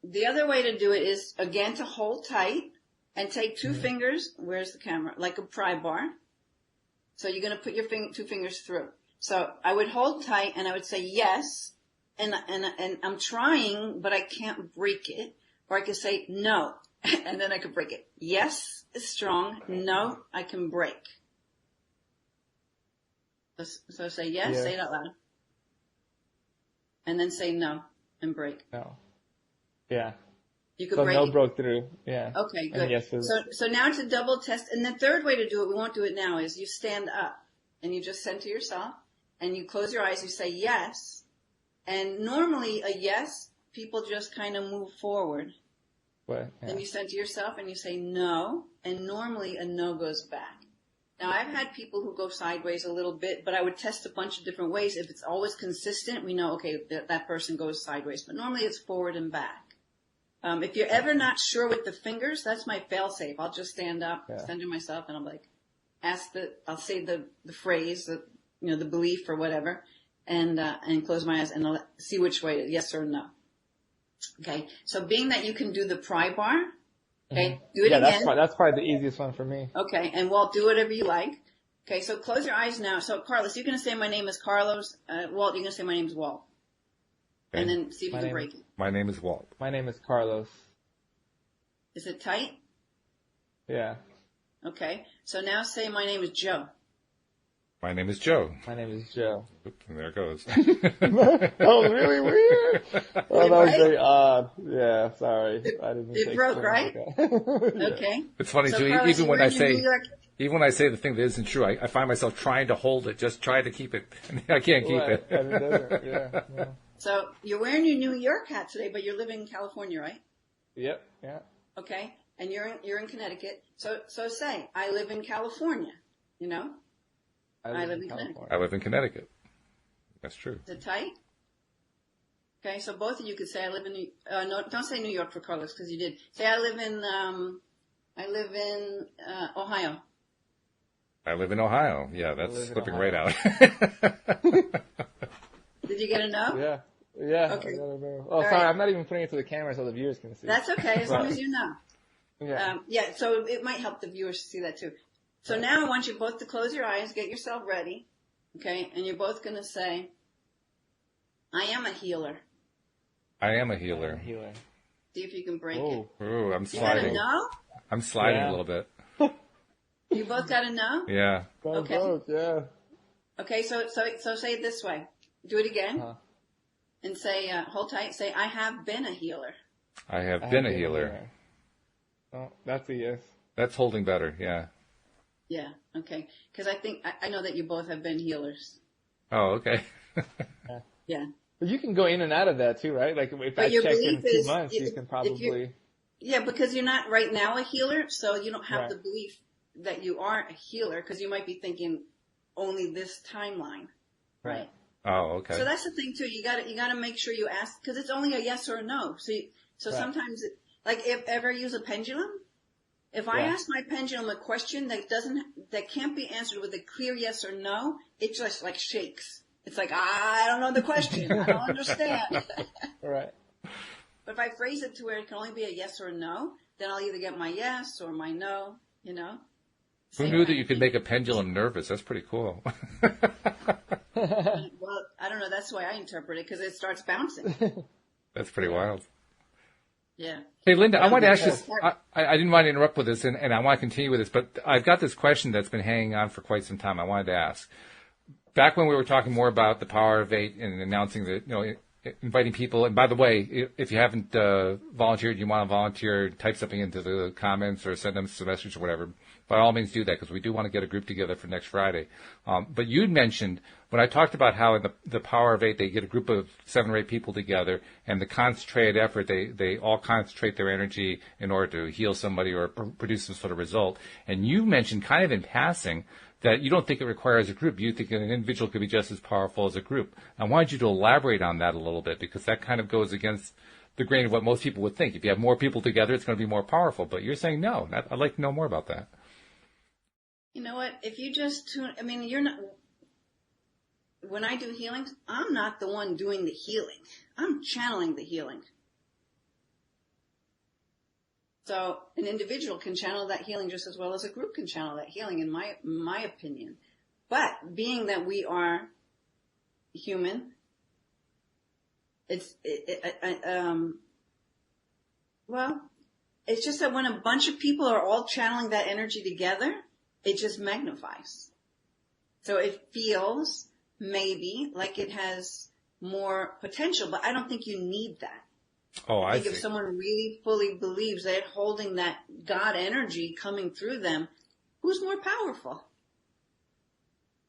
[SPEAKER 3] The other way to do it is, again, to hold tight and take 2 fingers. Where's the camera? Like a pry bar. So you're going to put your 2 fingers through. So I would hold tight and I would say yes. And I'm trying, but I can't break it. Or I could say no. And then I could break it. Yes is strong. No, I can break. So say yes, say it out loud. And then say no and break.
[SPEAKER 2] No. Yeah.
[SPEAKER 3] You could
[SPEAKER 2] so
[SPEAKER 3] break
[SPEAKER 2] no
[SPEAKER 3] it.
[SPEAKER 2] Broke through. Yeah.
[SPEAKER 3] Okay, good.
[SPEAKER 2] Yes
[SPEAKER 3] so now to double test. And the third way to do it, we won't do it now, is you stand up and you just center yourself and you close your eyes. You say yes. And normally a yes, people just kind of move forward. Then you center yourself and you say no, and normally a no goes back. Now I've had people who go sideways a little bit, but I would test a bunch of different ways. If it's always consistent, we know, okay, that person goes sideways, but normally it's forward and back. If you're ever not sure with the fingers, that's my fail safe. I'll just stand up, center myself, and I'm like, I'll say the phrase, the belief or whatever, and close my eyes and I'll see which way, yes or no. Okay, so being that you can do the pry bar, okay, do it again.
[SPEAKER 2] That's probably the easiest one for me.
[SPEAKER 3] Okay, and Walt, do whatever you like. Okay, so close your eyes now. So Carlos, you're going to say my name is Carlos. Walt, you're going to say my name is Walt. Okay. And then see if you can break it.
[SPEAKER 1] My name is Walt.
[SPEAKER 2] My name is Carlos.
[SPEAKER 3] Is it tight?
[SPEAKER 2] Yeah.
[SPEAKER 3] Okay, so now say my name is Joe.
[SPEAKER 1] My name is Joe.
[SPEAKER 2] My name is Joe.
[SPEAKER 1] Oops, and there it goes.
[SPEAKER 2] That was really weird. Oh, that was very odd. Yeah, sorry. I didn't
[SPEAKER 3] it broke, right? Okay.
[SPEAKER 1] It's funny too. Carlos, even when I say the thing that isn't true, I find myself trying to hold it, just try to keep it. I can't keep it.
[SPEAKER 2] And it doesn't. Yeah.
[SPEAKER 3] So you're wearing your New York hat today, but you're living in California, right?
[SPEAKER 2] Yep. Yeah.
[SPEAKER 3] Okay. And you're in Connecticut. So say I live in California. You know. I live in Connecticut.
[SPEAKER 1] I live in Connecticut. That's true.
[SPEAKER 3] Is it tight? Okay, so both of you could say I live in no, don't say New York for Carlos because you did. Say I live in Ohio.
[SPEAKER 1] I live in Ohio. Yeah, that's slipping right out.
[SPEAKER 3] Did you get a no?
[SPEAKER 2] Yeah. Yeah.
[SPEAKER 3] Okay.
[SPEAKER 2] Oh, sorry. Right. I'm not even putting it to the camera so the viewers can see.
[SPEAKER 3] That's okay, as long as you know.
[SPEAKER 2] Yeah.
[SPEAKER 3] Yeah, so it might help the viewers to see that too. So now I want you both to close your eyes, get yourself ready, okay? And you're both going to say, I am a healer.
[SPEAKER 1] I am a healer.
[SPEAKER 2] Healer.
[SPEAKER 3] See if you can break it.
[SPEAKER 1] Ooh, I'm sliding.
[SPEAKER 3] You got a no?
[SPEAKER 1] I'm sliding a little bit.
[SPEAKER 3] You both got a no?
[SPEAKER 1] Yeah.
[SPEAKER 3] Okay.
[SPEAKER 2] Both, yeah.
[SPEAKER 3] Okay, so say it this way. Do it again. And say, hold tight, say, I have been a healer.
[SPEAKER 1] I have been a healer.
[SPEAKER 2] Oh, that's a yes.
[SPEAKER 1] That's holding better, yeah.
[SPEAKER 3] Yeah, okay. Because I know that you both have been healers.
[SPEAKER 1] Oh, okay.
[SPEAKER 3] Yeah.
[SPEAKER 2] But you can go in and out of that too, right? Like if I check in 2 months, you can probably...
[SPEAKER 3] Yeah, because you're not right now a healer, so you don't have the belief that you are a healer, because you might be thinking only this timeline, right?
[SPEAKER 1] Oh, okay.
[SPEAKER 3] So that's the thing too. You gotta make sure you ask, because it's only a yes or a no. So sometimes, like if ever use a pendulum, if I ask my pendulum a question that can't be answered with a clear yes or no, it just like shakes. It's like, I don't know the question. I don't understand.
[SPEAKER 2] Right.
[SPEAKER 3] But if I phrase it to where it can only be a yes or a no, then I'll either get my yes or my no, you know.
[SPEAKER 1] Who knew that you could make a pendulum nervous? That's pretty cool.
[SPEAKER 3] Well, I don't know. That's the way I interpret it, because it starts bouncing.
[SPEAKER 1] That's pretty wild.
[SPEAKER 3] Yeah.
[SPEAKER 1] Hey, Linda, I want to ask you, I didn't want to interrupt with this, and I want to continue with this, but I've got this question that's been hanging on for quite some time I wanted to ask. Back when we were talking more about the power of 8 and announcing that, inviting people, and by the way, if you haven't volunteered, you want to volunteer, type something into the comments or send them a message or whatever, by all means do that, because we do want to get a group together for next Friday. But you'd mentioned, when I talked about how in the power of 8, they get a group of 7 or 8 people together, and the concentrated effort, they all concentrate their energy in order to heal somebody or produce some sort of result. And you mentioned kind of in passing that you don't think it requires a group. You think an individual could be just as powerful as a group. I wanted you to elaborate on that a little bit, because that kind of goes against the grain of what most people would think. If you have more people together, it's going to be more powerful. But you're saying no. I'd like to know more about that.
[SPEAKER 3] You know what? If you just you're not... When I do healings, I'm not the one doing the healing. I'm channeling the healing. So an individual can channel that healing just as well as a group can channel that healing, in my opinion. But being that we are human, it's just that when a bunch of people are all channeling that energy together, it just magnifies. So it feels maybe like it has more potential, but I don't think you need that.
[SPEAKER 1] Oh, I
[SPEAKER 3] think
[SPEAKER 1] see.
[SPEAKER 3] If someone really fully believes they're holding that God energy coming through them, who's more powerful?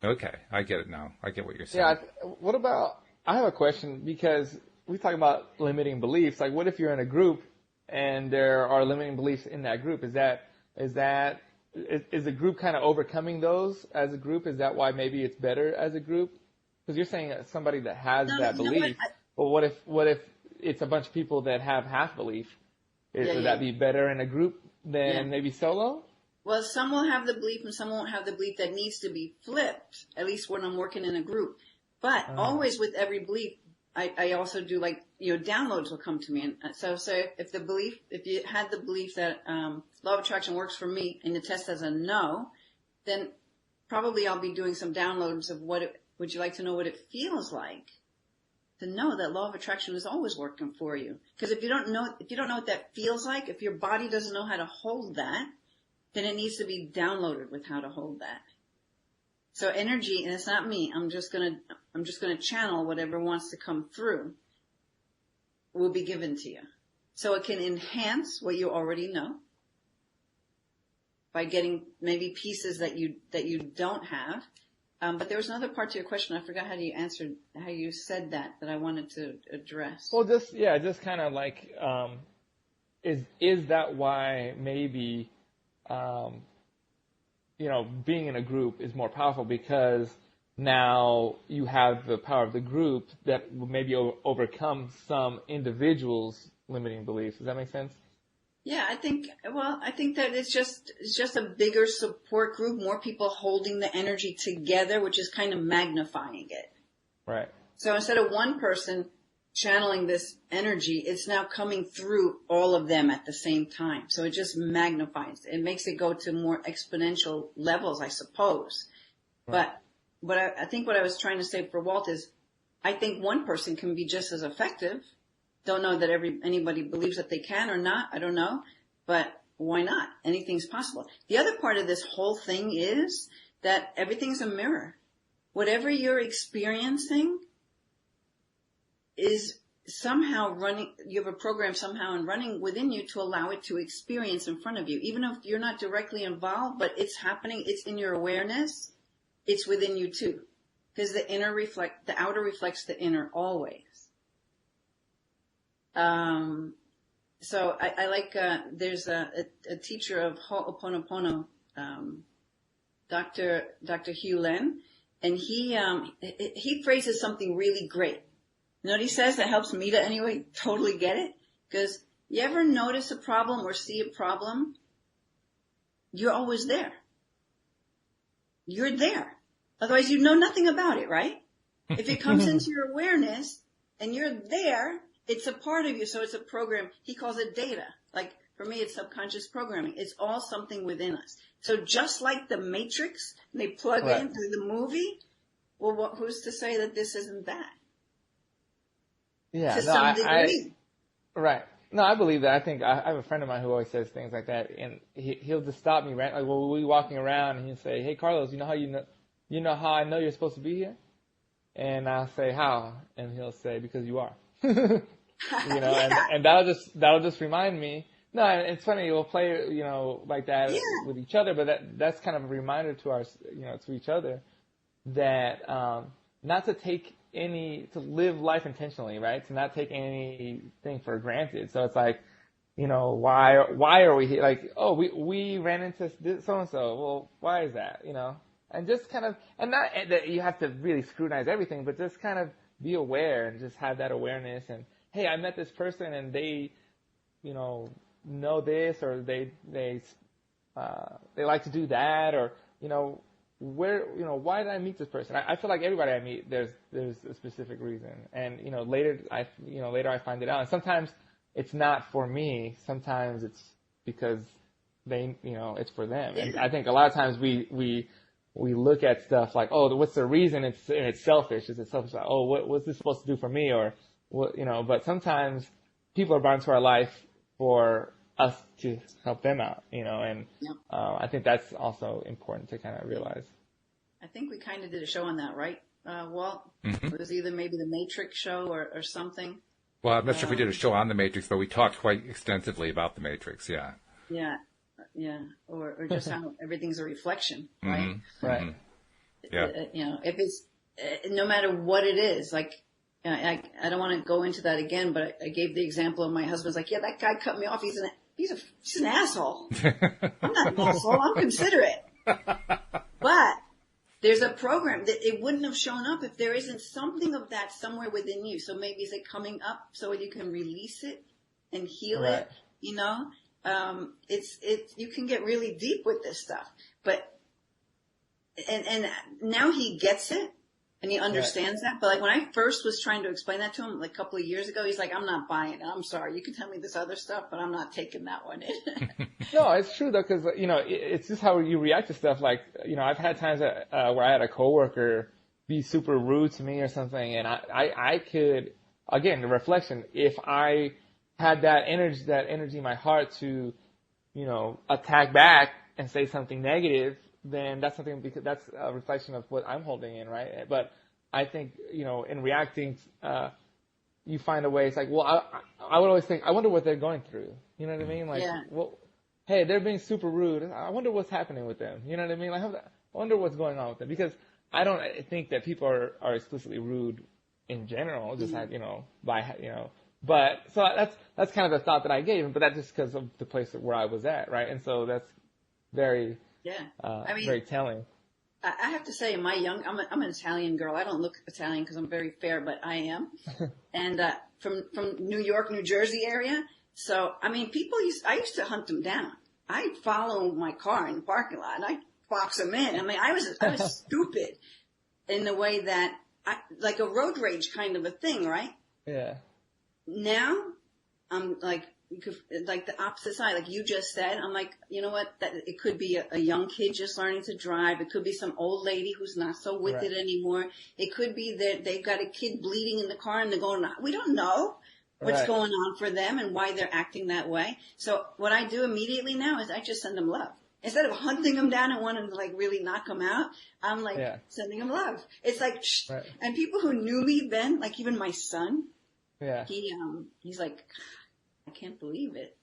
[SPEAKER 1] Okay, I get it now. I get what you're saying.
[SPEAKER 2] Yeah, what about, I have a question, because we talk about limiting beliefs. Like, what if you're in a group and there are limiting beliefs in that group? Is the group kind of overcoming those as a group? Is that why maybe it's better as a group? Because you're saying somebody that has that belief. But what if it's a bunch of people that have half belief? Would that be better in a group than maybe solo?
[SPEAKER 3] Well, some will have the belief and some won't have the belief. That needs to be flipped, at least when I'm working in a group. But always with every belief, I also do downloads will come to me. And so if you had the belief that law of attraction works for me and the test as a no, then probably I'll be doing some downloads of would you like to know what it feels like to know that law of attraction is always working for you? Because if you don't know what that feels like, if your body doesn't know how to hold that, then it needs to be downloaded with how to hold that. So energy, and it's not me, I'm just gonna channel whatever wants to come through, will be given to you. So it can enhance what you already know by getting maybe pieces that you don't have. But there was another part to your question. I forgot how you said that I wanted to address.
[SPEAKER 2] Well, just kind of like, is that why maybe, being in a group is more powerful, because now you have the power of the group that will maybe overcome some individuals' limiting beliefs. Does that make sense?
[SPEAKER 3] Yeah, I think that it's just a bigger support group, more people holding the energy together, which is kind of magnifying it.
[SPEAKER 2] Right.
[SPEAKER 3] So instead of one person channeling this energy, it's now coming through all of them at the same time. So it just magnifies. It makes it go to more exponential levels, I suppose. Right. But I think what I was trying to say for Walt is, I think one person can be just as effective. Don't know that anybody believes that they can or not. I don't know. But why not? Anything's possible. The other part of this whole thing is that everything's a mirror. Whatever you're experiencing is somehow running, you have a program somehow and running within you to allow it to experience in front of you. Even if you're not directly involved, but it's happening, it's in your awareness, it's within you too. Because the outer reflects the inner always. So I like, there's a teacher of Ho'oponopono, Dr. Hugh Lynn, and he phrases something really great. You know what he says that helps me to anyway totally get it? Because you ever notice a problem or see a problem? You're always there. You're there. Otherwise you'd know nothing about it, right? If it comes into your awareness and you're there, it's a part of you. So it's a program. He calls it data. Like for me, it's subconscious programming. It's all something within us. So just like the Matrix, they plug
[SPEAKER 2] right.
[SPEAKER 3] in through the movie. Well, who's to say that this isn't that?
[SPEAKER 2] Yeah,
[SPEAKER 3] to some degree.
[SPEAKER 2] Right. No, I believe that. I think I have a friend of mine who always says things like that, and he'll just stop me, right? Like, well, we'll be walking around, and he'll say, "Hey, Carlos, you know how I know you're supposed to be here?" And I'll say, "How?" And he'll say, "Because you are."
[SPEAKER 3] Yeah.
[SPEAKER 2] and that'll just remind me. No, and it's funny. We'll play, like that with each other, but that's kind of a reminder to to each other that not to live life intentionally, right? To not take anything for granted. So it's like, why are we here? Like, oh, we ran into so and so. Well, why is that? And just kind of, and not that you have to really scrutinize everything, but just kind of be aware and just have that awareness. And hey, I met this person and they, know this, or they like to do that, or why did I meet this person? I feel like everybody I meet, there's a specific reason, and later I find it out. And sometimes it's not for me. Sometimes it's because it's for them. And I think a lot of times we look at stuff like, oh, what's the reason? It's selfish. Is it selfish? Like, oh, what's this supposed to do for me? Or what, but sometimes people are brought into our life for us to help them out, and
[SPEAKER 3] Yep.
[SPEAKER 2] I think that's also important to kind of realize.
[SPEAKER 3] I think we kind of did a show on that, right, Walt?
[SPEAKER 1] Mm-hmm.
[SPEAKER 3] It was either maybe the Matrix show or something.
[SPEAKER 1] Well, I'm not sure if we did a show on the Matrix, but we talked quite extensively about the Matrix, yeah.
[SPEAKER 3] Yeah, or just how everything's a reflection, right?
[SPEAKER 1] Mm-hmm.
[SPEAKER 2] Right.
[SPEAKER 1] Mm-hmm. Yeah.
[SPEAKER 3] If it's, no matter what it is, like, I don't want to go into that again, but I gave the example of my husband's like, yeah, that guy cut me off. He's an asshole. I'm not an asshole. I'm considerate. But there's a program that it wouldn't have shown up if there isn't something of that somewhere within you. So maybe is it coming up so you can release it and heal
[SPEAKER 2] right.
[SPEAKER 3] it? It's you can get really deep with this stuff. But and now he gets it. And he understands that. But like when I first was trying to explain that to him like a couple of years ago, he's like, I'm not buying it. I'm sorry. You can tell me this other stuff, but I'm not taking that one in.
[SPEAKER 2] No, it's true though, because, it's just how you react to stuff. Like, I've had times where I had a coworker be super rude to me or something. And I could, again, the reflection, if I had that energy in my heart to, attack back and say something negative, then that's something, because that's a reflection of what I'm holding in, right? But I think, in reacting, you find a way. It's like, well, I would always think, I wonder what they're going through. You know what I mean? Like, well, hey, they're being super rude. I wonder what's happening with them. You know what I mean? Like, I wonder what's going on with them, because I don't think that people are explicitly rude in general. Just had, but so that's kind of the thought that I gave him. But that's just because of the place where I was at, right? And so that's very. I mean, very telling.
[SPEAKER 3] I have to say, I'm an Italian girl. I don't look Italian because I'm very fair, but I am. And from New York, New Jersey area. So, I mean, I used to hunt them down. I'd follow my car in the parking lot and I'd box them in. I mean, I was stupid in the way that like a road rage kind of a thing, right?
[SPEAKER 2] Yeah.
[SPEAKER 3] Now I'm like the opposite side, like you just said. I'm like, you know what? That it could be a young kid just learning to drive. It could be some old lady who's not so with it anymore. It could be that they've got a kid bleeding in the car and they're going, we don't know what's going on for them and why they're acting that way. So what I do immediately now is I just send them love. Instead of hunting them down and wanting to like really knock them out, I'm like sending them love. It's like, and people who knew me then, like even my son, he's like, I can't believe it.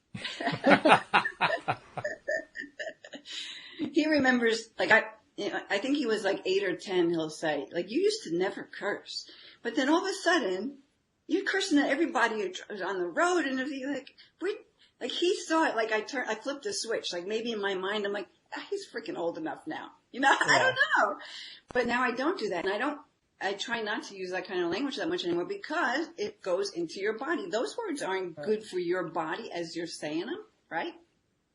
[SPEAKER 3] He remembers, like I think he was like 8 or 10. He'll say, like, you used to never curse, but then all of a sudden you're cursing at everybody on the road, and if you like he saw it. Like I flipped a switch. Like maybe in my mind I'm like, he's freaking old enough now. You know, I don't know, but now I don't do that, and I try not to use that kind of language that much anymore because it goes into your body. Those words aren't good for your body as you're saying them, right?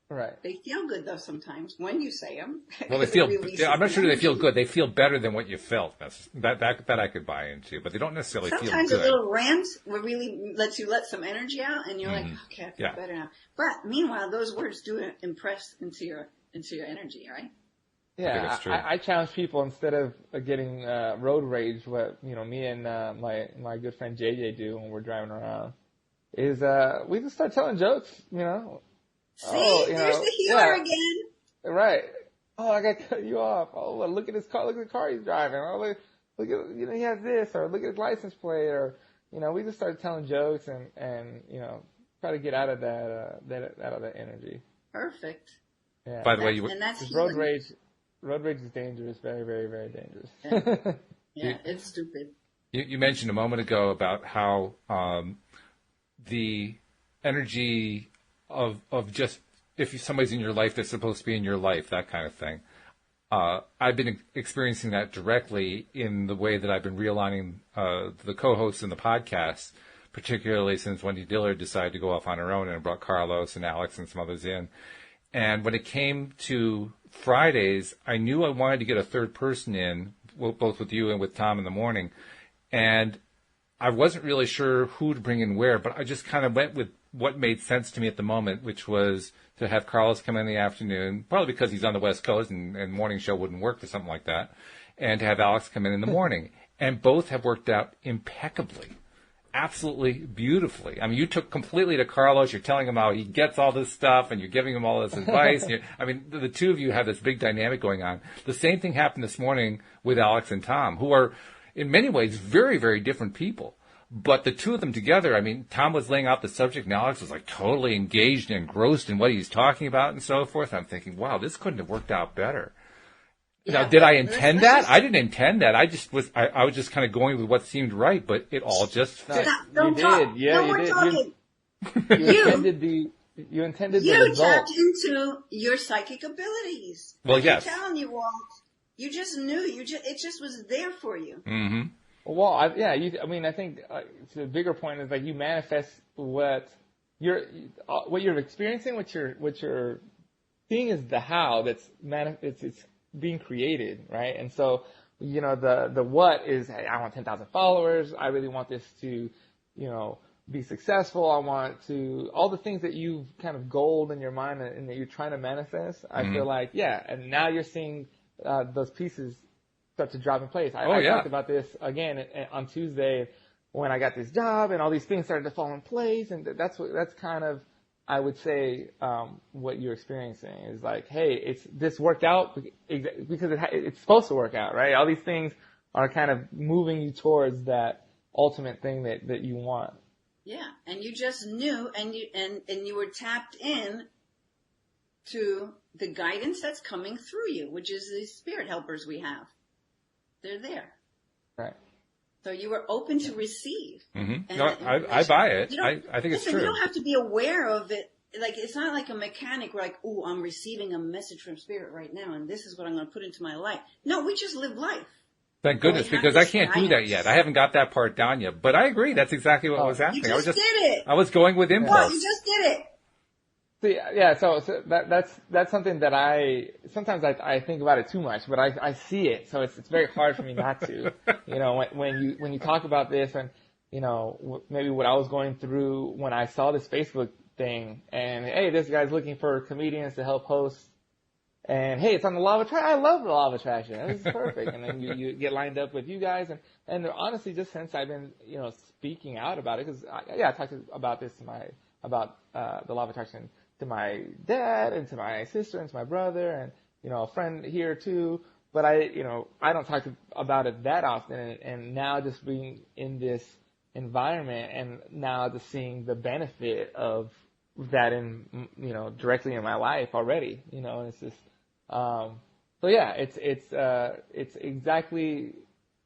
[SPEAKER 2] Right.
[SPEAKER 3] They feel good though sometimes when you say them.
[SPEAKER 1] Well, they feel. I'm not sure they feel good. They feel better than what you felt. That I could buy into, but they don't necessarily feel good.
[SPEAKER 3] Sometimes a little rant really lets you let some energy out, and you're like, okay, I feel better now. But meanwhile, those words do impress into your energy, right?
[SPEAKER 2] Yeah, I challenge people, instead of getting road rage, what me and my good friend JJ do when we're driving around is we just start telling jokes.
[SPEAKER 3] See, there's the healer again.
[SPEAKER 2] Right. Oh, I got to cut you off. Oh, well, look at his car. Look at the car he's driving. Oh, look at he has this, or look at his license plate, or we just started telling jokes and try to get out of that energy.
[SPEAKER 3] Perfect.
[SPEAKER 2] Yeah.
[SPEAKER 1] By the way,
[SPEAKER 2] road rage. Road rage is dangerous, very, very, very dangerous.
[SPEAKER 3] Yeah, it's stupid.
[SPEAKER 1] You mentioned a moment ago about how the energy of just if somebody's in your life that's supposed to be in your life, that kind of thing. I've been experiencing that directly in the way that I've been realigning the co-hosts in the podcast, particularly since Wendy Dillard decided to go off on her own and brought Carlos and Alex and some others in. And when it came to Fridays, I knew I wanted to get a third person in, both with you and with Tom in the morning. And I wasn't really sure who to bring in where, but I just kind of went with what made sense to me at the moment, which was to have Carlos come in the afternoon, probably because he's on the West Coast and morning show wouldn't work or something like that, and to have Alex come in the morning. And both have worked out impeccably. Absolutely beautifully. I mean, you took completely to Carlos. You're telling him how he gets all this stuff, and you're giving him all this advice. I mean, the two of you have this big dynamic going on. The same thing happened this morning with Alex and Tom, who are, in many ways, very, very different people. But the two of them together, I mean, Tom was laying out the subject, and Alex was like totally engaged and engrossed in what he's talking about and so forth. I'm thinking, wow, this couldn't have worked out better. Yeah, now, did I intend that? I didn't intend that. I was just kind of going with what seemed right, but it all just fit.
[SPEAKER 3] Don't
[SPEAKER 2] you
[SPEAKER 3] talk.
[SPEAKER 2] did. Yeah,
[SPEAKER 3] no
[SPEAKER 2] you
[SPEAKER 3] more
[SPEAKER 2] did.
[SPEAKER 3] talking.
[SPEAKER 2] You intended the result.
[SPEAKER 3] You tapped into your psychic abilities.
[SPEAKER 1] Well, yes.
[SPEAKER 3] I'm telling you, Walt. You just knew. It just was there for you.
[SPEAKER 1] Mm-hmm.
[SPEAKER 2] Well, I think the bigger point is like you manifest what you're experiencing, what you're seeing is the how it's being created, right? And so, the what is, hey, I want 10,000 followers. I really want this to, be successful. I want to, all the things that you've kind of goaled in your mind and that you're trying to manifest. I feel like, and now you're seeing those pieces start to drop in place. I talked about this again on Tuesday when I got this job and all these things started to fall in place. And that's kind of, I would say, what you're experiencing is like, hey, this worked out because it's supposed to work out, right? All these things are kind of moving you towards that ultimate thing that you want.
[SPEAKER 3] Yeah, and you just knew, and you were tapped in to the guidance that's coming through you, which is the spirit helpers we have. They're there.
[SPEAKER 2] Right.
[SPEAKER 3] So you were open to receive.
[SPEAKER 1] Mm-hmm. No, I buy it. I think it's true.
[SPEAKER 3] You don't have to be aware of it. Like, it's not like a mechanic where like, ooh, I'm receiving a message from spirit right now, and this is what I'm going to put into my life. No, we just live life.
[SPEAKER 1] Thank goodness, because I can't do that yet. I haven't got that part down yet. But I agree. That's exactly what was happening.
[SPEAKER 3] You just did it.
[SPEAKER 1] I was going with impulse.
[SPEAKER 3] Well, you just did it.
[SPEAKER 2] See, yeah, so that's something that sometimes I think about it too much, but I see it, so it's very hard for me not to. You know, when you talk about this, and you know, maybe what I was going through when I saw this Facebook thing, and hey, this guy's looking for comedians to help host, and hey, it's on the Law of Attraction. I love the Law of Attraction. This is perfect. And then you get lined up with you guys, and honestly, just since I've been speaking out about it, because I talked about this about the Law of Attraction to my dad and to my sister and to my brother and, a friend here too. But I don't talk about it that often. And now just being in this environment and now just seeing the benefit of that directly in my life already, and it's just, so yeah, it's exactly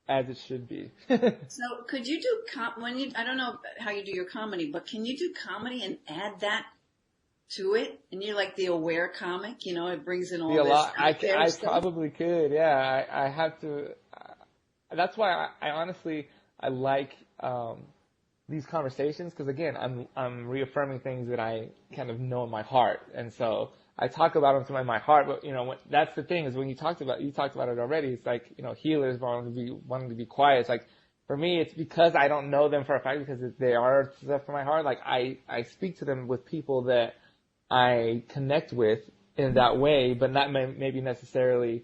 [SPEAKER 2] as it should be.
[SPEAKER 3] So could you do, I don't know how you do your comedy, but can you do comedy and add that to it, and you're like the aware comic, it brings in all this.
[SPEAKER 2] I probably could, yeah. I have to. That's why I honestly like these conversations, because again, I'm reaffirming things that I kind of know in my heart, and so I talk about them to my heart. But that's the thing, is when you talked about it already. It's like healers wanting to be quiet. It's like, for me, it's because I don't know them for a fact, because they are stuff from my heart. Like I speak to them with people that I connect with in that way, but not maybe necessarily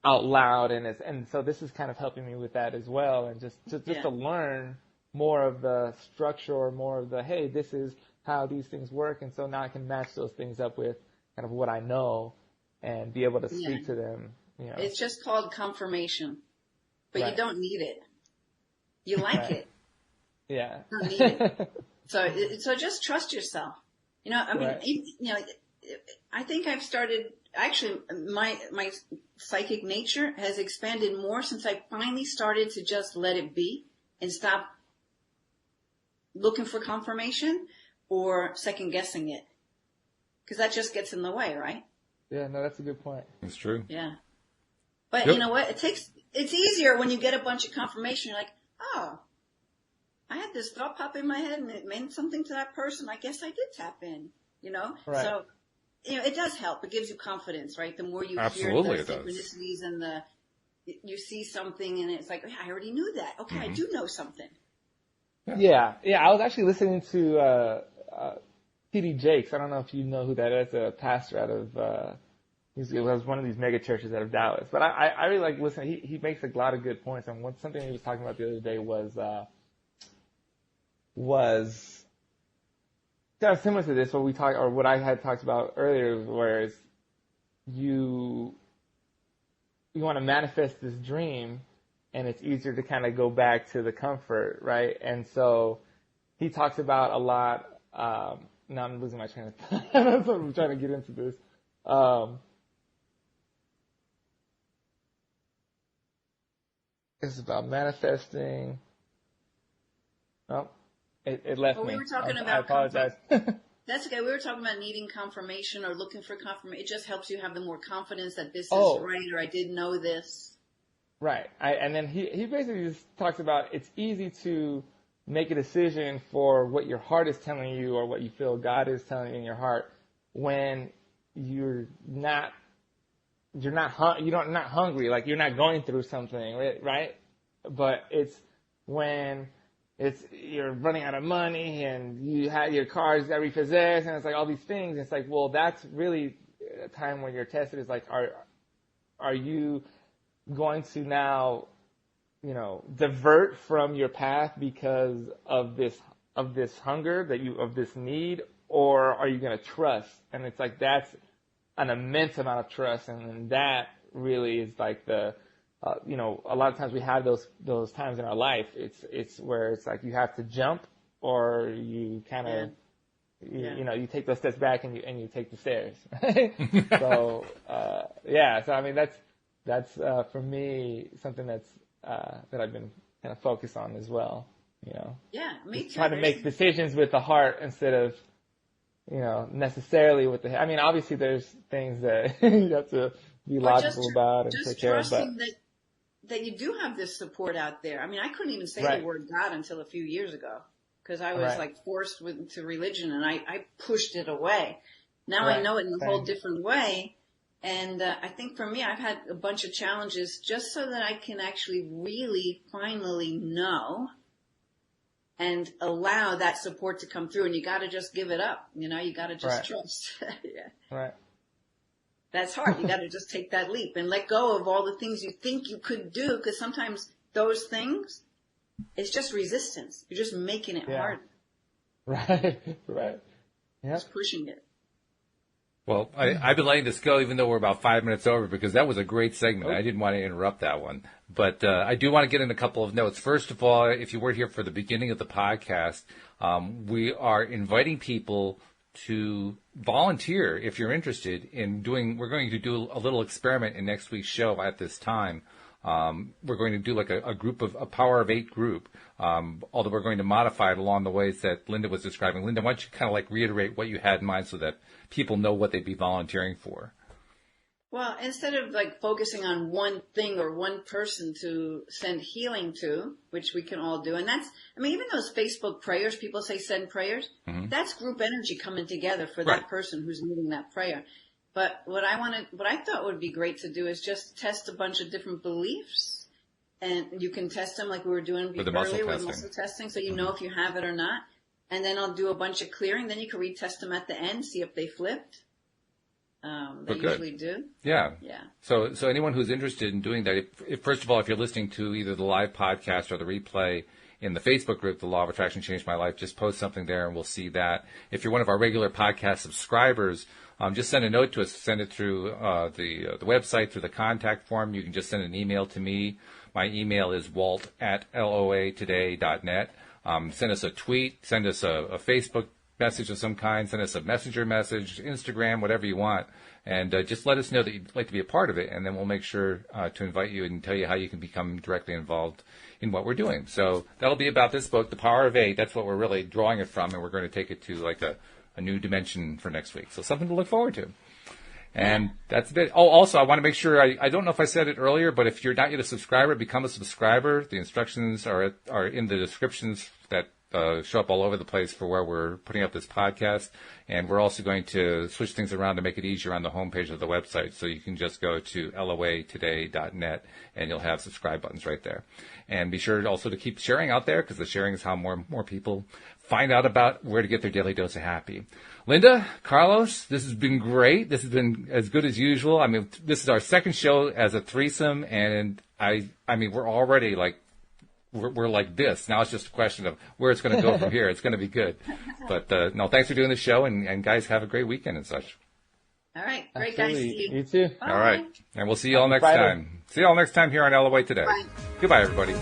[SPEAKER 2] out loud. And so this is kind of helping me with that as well. And just to learn more of the structure, or more of the, hey, this is how these things work. And so now I can match those things up with kind of what I know and be able to speak to them.
[SPEAKER 3] It's just called confirmation, but
[SPEAKER 2] right.
[SPEAKER 3] You don't need it. You like
[SPEAKER 2] right.
[SPEAKER 3] it.
[SPEAKER 2] Yeah.
[SPEAKER 3] You don't need it. So just trust yourself. I mean,
[SPEAKER 2] right.
[SPEAKER 3] I think I've started, actually, my psychic nature has expanded more since I finally started to just let it be and stop looking for confirmation or second guessing it. Because that just gets in the way, right?
[SPEAKER 2] Yeah, no, that's a good point.
[SPEAKER 1] It's true.
[SPEAKER 3] Yeah. But
[SPEAKER 1] Yep.
[SPEAKER 3] you know what? It's easier when you get a bunch of confirmation. You're like, oh, I had this thought pop in my head and it meant something to that person. I guess I did tap in,
[SPEAKER 2] Right.
[SPEAKER 3] So, it does help. It gives you confidence, right? The more you
[SPEAKER 1] Absolutely
[SPEAKER 3] hear the
[SPEAKER 1] it does.
[SPEAKER 3] synchronicities and you see something and it's like, I already knew that. Okay, I do know something.
[SPEAKER 2] Yeah. I was actually listening to T.D. Jakes. I don't know if you know who that is, a pastor out of, he was one of these mega churches out of Dallas. But I really like listening. He makes a lot of good points. And something he was talking about the other day was kind of similar to this, what I had talked about earlier, whereas you want to manifest this dream, and it's easier to kind of go back to the comfort, right? And so he talks about a lot. Now I'm losing my train of thought. That's what I'm trying to get into this. It's about manifesting. Oh, it left me.
[SPEAKER 3] We were talking
[SPEAKER 2] I
[SPEAKER 3] about
[SPEAKER 2] apologize.
[SPEAKER 3] That's okay. We were talking about needing confirmation or looking for confirmation. It just helps you have the more confidence that this is right, or I did know this.
[SPEAKER 2] Right. And then he basically just talks about it's easy to make a decision for what your heart is telling you or what you feel God is telling you in your heart when you're not hungry, like you're not going through something, right? But it's when you're running out of money and you have your car's got repossessed and it's like all these things. It's like, well, that's really a time when you're tested. Is like, are you going to now, divert from your path because of this hunger of this need, or are you going to trust? And it's like, that's an immense amount of trust. And that really is like the, a lot of times we have those times in our life. It's where it's like you have to jump, or you kind of, you take those steps back and you take the stairs. So, So I mean, that's for me something that I've been kind of focused on as well.
[SPEAKER 3] Yeah, me too.
[SPEAKER 2] Trying to make decisions with the heart instead of, necessarily with the head. I mean, obviously there's things that you have to be logical about and take care of. But
[SPEAKER 3] that you do have this support out there. I mean, I couldn't even say
[SPEAKER 2] right.
[SPEAKER 3] the word God until a few years ago because I was
[SPEAKER 2] right.
[SPEAKER 3] like forced to religion, and I pushed it away. Now
[SPEAKER 2] right.
[SPEAKER 3] I know it in a whole different way. And I think for me, I've had a bunch of challenges just so that I can actually really finally know and allow that support to come through. And you got to just give it up. You know, you got to just
[SPEAKER 2] right.
[SPEAKER 3] trust. Yeah.
[SPEAKER 2] Right.
[SPEAKER 3] That's hard. You got to just take that leap and let go of all the things you think you could do. Because sometimes those things, it's just resistance. You're just making it hard.
[SPEAKER 2] Right. Right.
[SPEAKER 3] Yep. Just pushing it.
[SPEAKER 1] Well, I've been letting this go even though we're about 5 minutes over because that was a great segment. I didn't want to interrupt that one. But I do want to get in a couple of notes. First of all, if you weren't here for the beginning of the podcast, we are inviting people to volunteer if you're interested in doing. We're going to do a little experiment in next week's show at this time. We're going to do like a group of a Power of 8 group, although we're going to modify it along the ways that Linda was describing. Linda, why don't you kind of like reiterate what you had in mind so that people know what they'd be volunteering for?
[SPEAKER 3] Well, instead of like focusing on one thing or one person to send healing to, which we can all do, and that's, I mean, even those Facebook prayers, people say send prayers, that's group energy coming together for that person who's needing that prayer. But what I thought would be great to do is just test a bunch of different beliefs, and you can test them like we were doing earlier with muscle testing, so you know if you have it or not. And then I'll do a bunch of clearing. Then you can retest them at the end, see if they flipped. They usually do.
[SPEAKER 1] Yeah.
[SPEAKER 3] Yeah.
[SPEAKER 1] So anyone who's interested in doing that, if first of all, if you're listening to either the live podcast or the replay in the Facebook group, The Law of Attraction Changed My Life, just post something there and we'll see that. If you're one of our regular podcast subscribers, just send a note to us. Send it through the website, through the contact form. You can just send an email to me. My email is walt@loatoday.net. Send us a tweet. Send us a Facebook message of some kind. Send us a messenger message, Instagram, whatever you want. And just let us know that you'd like to be a part of it. And then we'll make sure to invite you and tell you how you can become directly involved in what we're doing. So that'll be about this book, The Power of 8. That's what we're really drawing it from. And we're going to take it to like a new dimension for next week. So something to look forward to. And that's it. Oh, also, I want to make sure, I don't know if I said it earlier, but if you're not yet a subscriber, become a subscriber. The instructions are in the descriptions that show up all over the place for where we're putting up this podcast. And we're also going to switch things around to make it easier on the homepage of the website. So you can just go to loatoday.net and you'll have subscribe buttons right there. And be sure also to keep sharing out there because the sharing is how more people find out about where to get their daily dose of happy. Linda, Carlos, this has been great. This has been as good as usual. I mean, this is our second show as a threesome, and I mean, we're already like, we're like this. Now it's just a question of where it's going to go from here. It's going to be good. But no, thanks for doing the show, and guys, have a great weekend and such.
[SPEAKER 3] All right, great guys. See you.
[SPEAKER 2] You too.
[SPEAKER 3] Bye.
[SPEAKER 1] All right, and we'll see you all next time. See you all next time here on LOA Today.
[SPEAKER 3] Bye.
[SPEAKER 1] Goodbye, everybody.